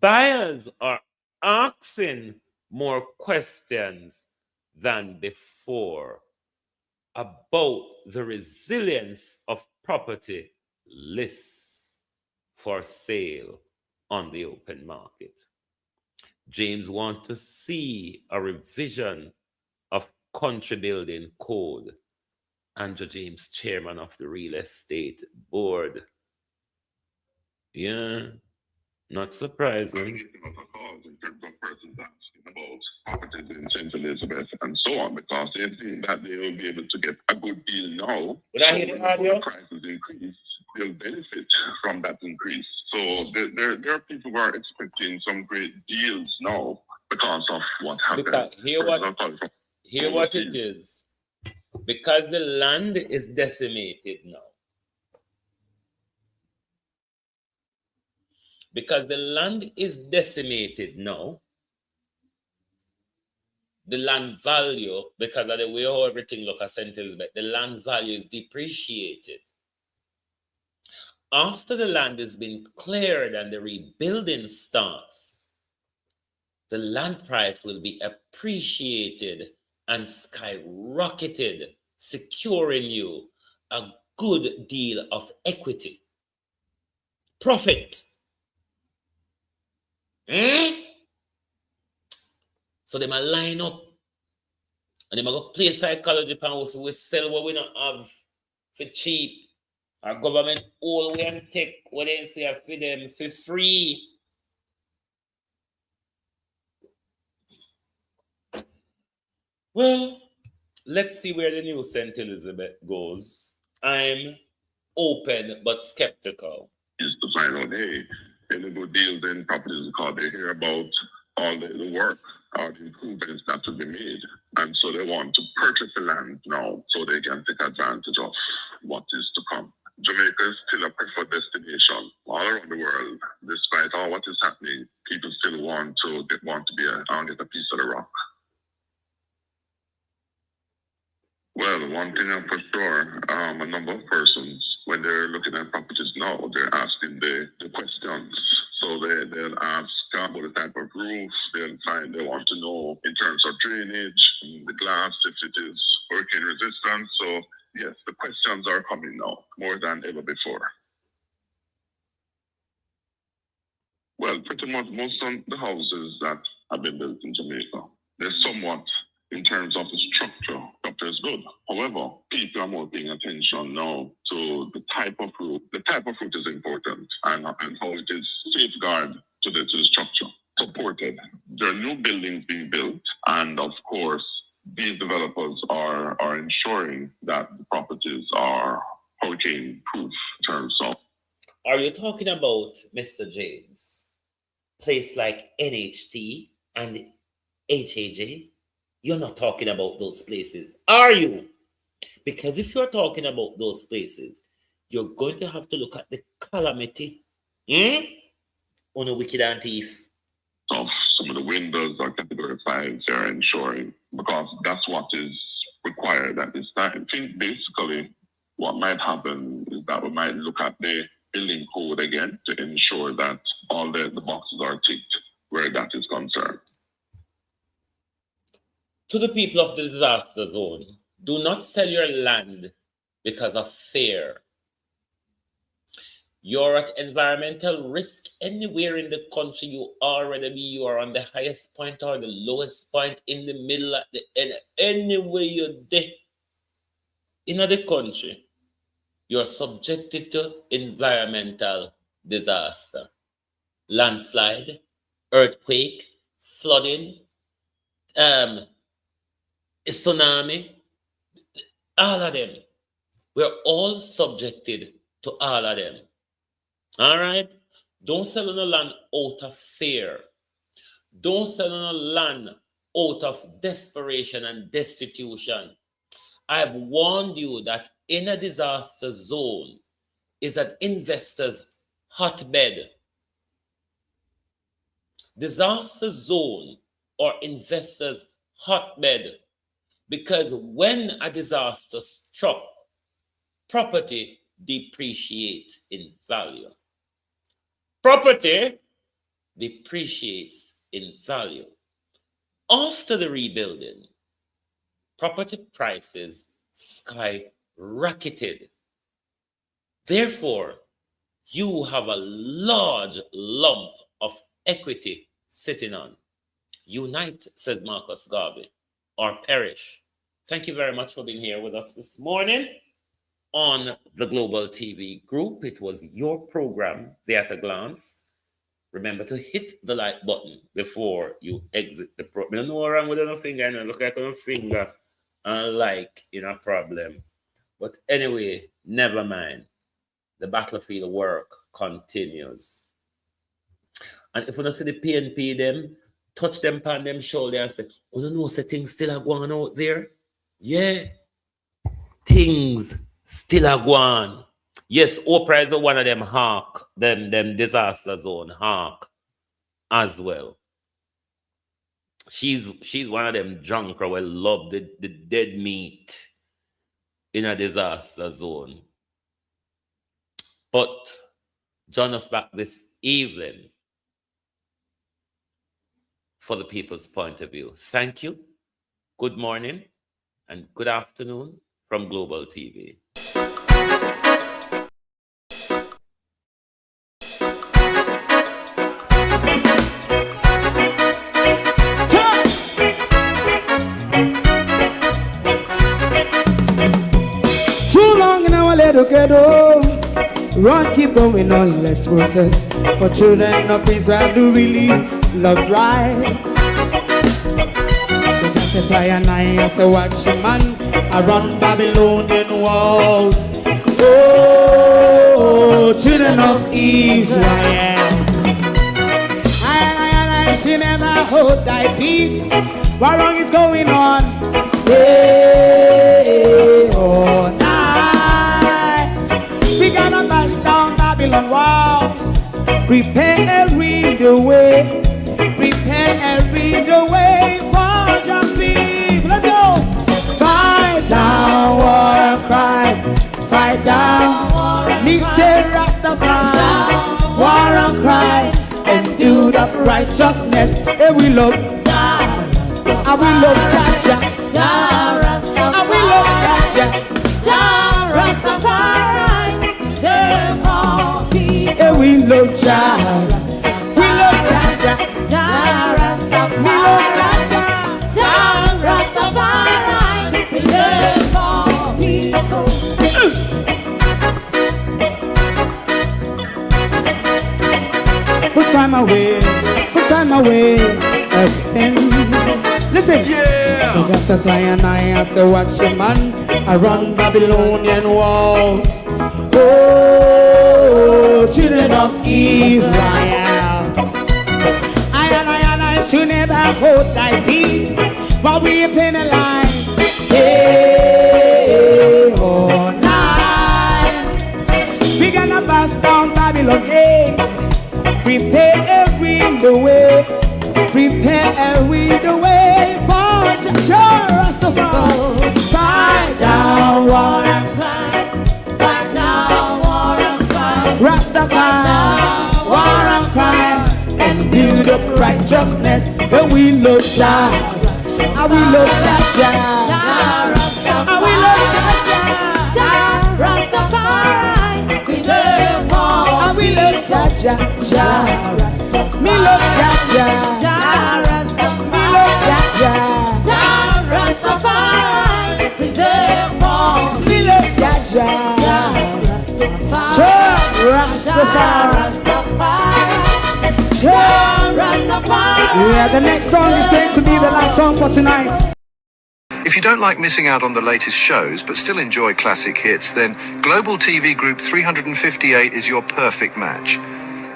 buyers are asking more questions than before about the resilience of property lists for sale on the open market. James wants to see a revision of country building code. Andrew James, chairman of the real estate board. Yeah, not surprising. About properties in St. Elizabeth and so on, because they think that they will be able to get a good deal now. When the prices increase, they'll benefit from that increase. So there are people who are expecting some great deals now because of what happened. Because hear what it is. Because the land is decimated now. Because the land is decimated now, the land value, because of the way how everything looks at St. Elizabeth, the land value is depreciated. After the land has been cleared and the rebuilding starts, the land price will be appreciated and skyrocketed, securing you a good deal of equity. Profit. So they might line up and they might go play psychology pan if we sell what we don't have for cheap. Our government all we and take what they say for them for free. Well, let's see where the new St. Elizabeth goes. I'm open but skeptical. Is to find out, hey, any good deals in properties because they hear about all the work or the improvements that will be made. And so they want to purchase the land now so they can take advantage of what is to come. Jamaica is still a preferred destination all around the world. Despite all what is happening, people still want to get a piece of the rock. Well, one thing I'm for sure, a number of persons, when they're looking at properties now, they're asking the questions. So they'll ask about the type of roof, they want to know in terms of drainage, the glass, if it is hurricane resistant. So yes, the questions are coming now, more than ever before. Well, pretty much most of the houses that have been built in Jamaica, they're somewhat in terms of the structure is good. However, people are more paying attention now to the type of roof. The type of roof is important and how it is safeguarded to the structure. Supported. There are new buildings being built, and of course, these developers are ensuring that the properties are hurricane proof in terms of. Are you talking about, Mr. James, place like NHT and HAJ? You're not talking about those places, are you? Because if you're talking about those places, you're going to have to look at the calamity on a wicked and thief. Of some of the windows are category 5, they're ensuring, because that's what is required at this time. I think basically what might happen is that we might look at the building code again to ensure that all the boxes are ticked where that is concerned. To the people of the disaster zone, do not sell your land because of fear. You're at environmental risk anywhere in the country you are, whether you are on the highest point or the lowest point, in the middle, at the end, anywhere you're there in the country, you're subjected to environmental disaster. Landslide, earthquake, flooding, tsunami, all of them. We're all subjected to all of them. All right? Don't sell on a land out of fear. Don't sell on a land out of desperation and destitution. I've warned you that in a disaster zone is an investor's hotbed. Disaster zone or investor's hotbed. Because when a disaster struck, property depreciates in value. Property depreciates in value. After the rebuilding, property prices skyrocketed. Therefore, you have a large lump of equity sitting on. Unite, says Marcus Garvey, or perish. Thank you very much for being here with us this morning on the Global TV Group. It was your program, The At a Glance. Remember to hit the like button before you exit the program. I don't know what's wrong with a finger, and I look like a finger and like in a problem. But anyway, never mind. The battlefield work continues. And if you don't see the PNP them, touch them on them shoulder and say, oh, no, say things still are going out there. Yeah. Things still are going. Yes, Oprah is one of them hawk, them disaster zone hawk as well. She's one of them drunk who love the dead meat in a disaster zone. But join us back this evening for the people's point of view. Thank you. Good morning and good afternoon from Global TV. Too long in our little ghetto, run keep going on less process. For children of Israel do really love rights. So just a fly and I as a watching man around Babylonian walls. Oh, children of Israel, I should never hold thy peace. What wrong is going on? Hey, oh, night. We gotta bust down Babylon walls. Prepare and read the way. Prepare and read the way for your people. Let's go. Fight down war and crime. Fight down. Me say Rastafari. War and crime. And do the righteousness. And we love. And we love Jaja. And we love Jaja. Rastafari, serve all people. And we love Jaja. We love Jaja. We love Jaja. Rastafari, preserve all people. Put time away again. Listen, yeah. So just as I and I as a watching man, I run Babylonian walls. Oh, children of Israel, I and I should never hold thy peace, but we penalize. Hey, oh, night. We gonna bust down Babylon gates. Prepare and read the way. Prepare and read the way for Rastafari. Fight down war and crime. Fight down war and crime. Rastafari, war and crime, and build up righteousness. And we love Jah, and we love Jah, and we love Jah, Rastafari, preserve all. and we love Jah. Me love Jah. Me love Jah. Rastafari, preserve all. Me love Jah. Rastafari. Yeah, the next song is going to be the last song for tonight. If you don't like missing out on the latest shows but still enjoy classic hits, then Global TV Group 358 is your perfect match.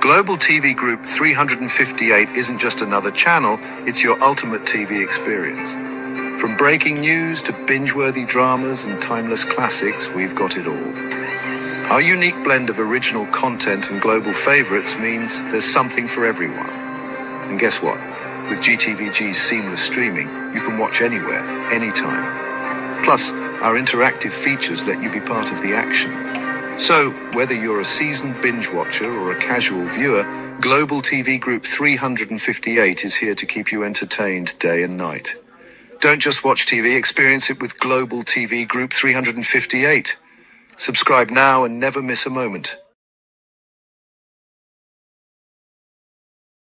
Global TV Group 358 isn't just another channel, it's your ultimate TV experience. From breaking news to binge-worthy dramas and timeless classics, we've got it all. Our unique blend of original content and global favorites means there's something for everyone. And guess what? With GTVG's seamless streaming, you can watch anywhere, anytime. Plus, our interactive features let you be part of the action. So, whether you're a seasoned binge watcher or a casual viewer, Global TV Group 358 is here to keep you entertained day and night. Don't just watch TV, experience it with Global TV Group 358. Subscribe now and never miss a moment.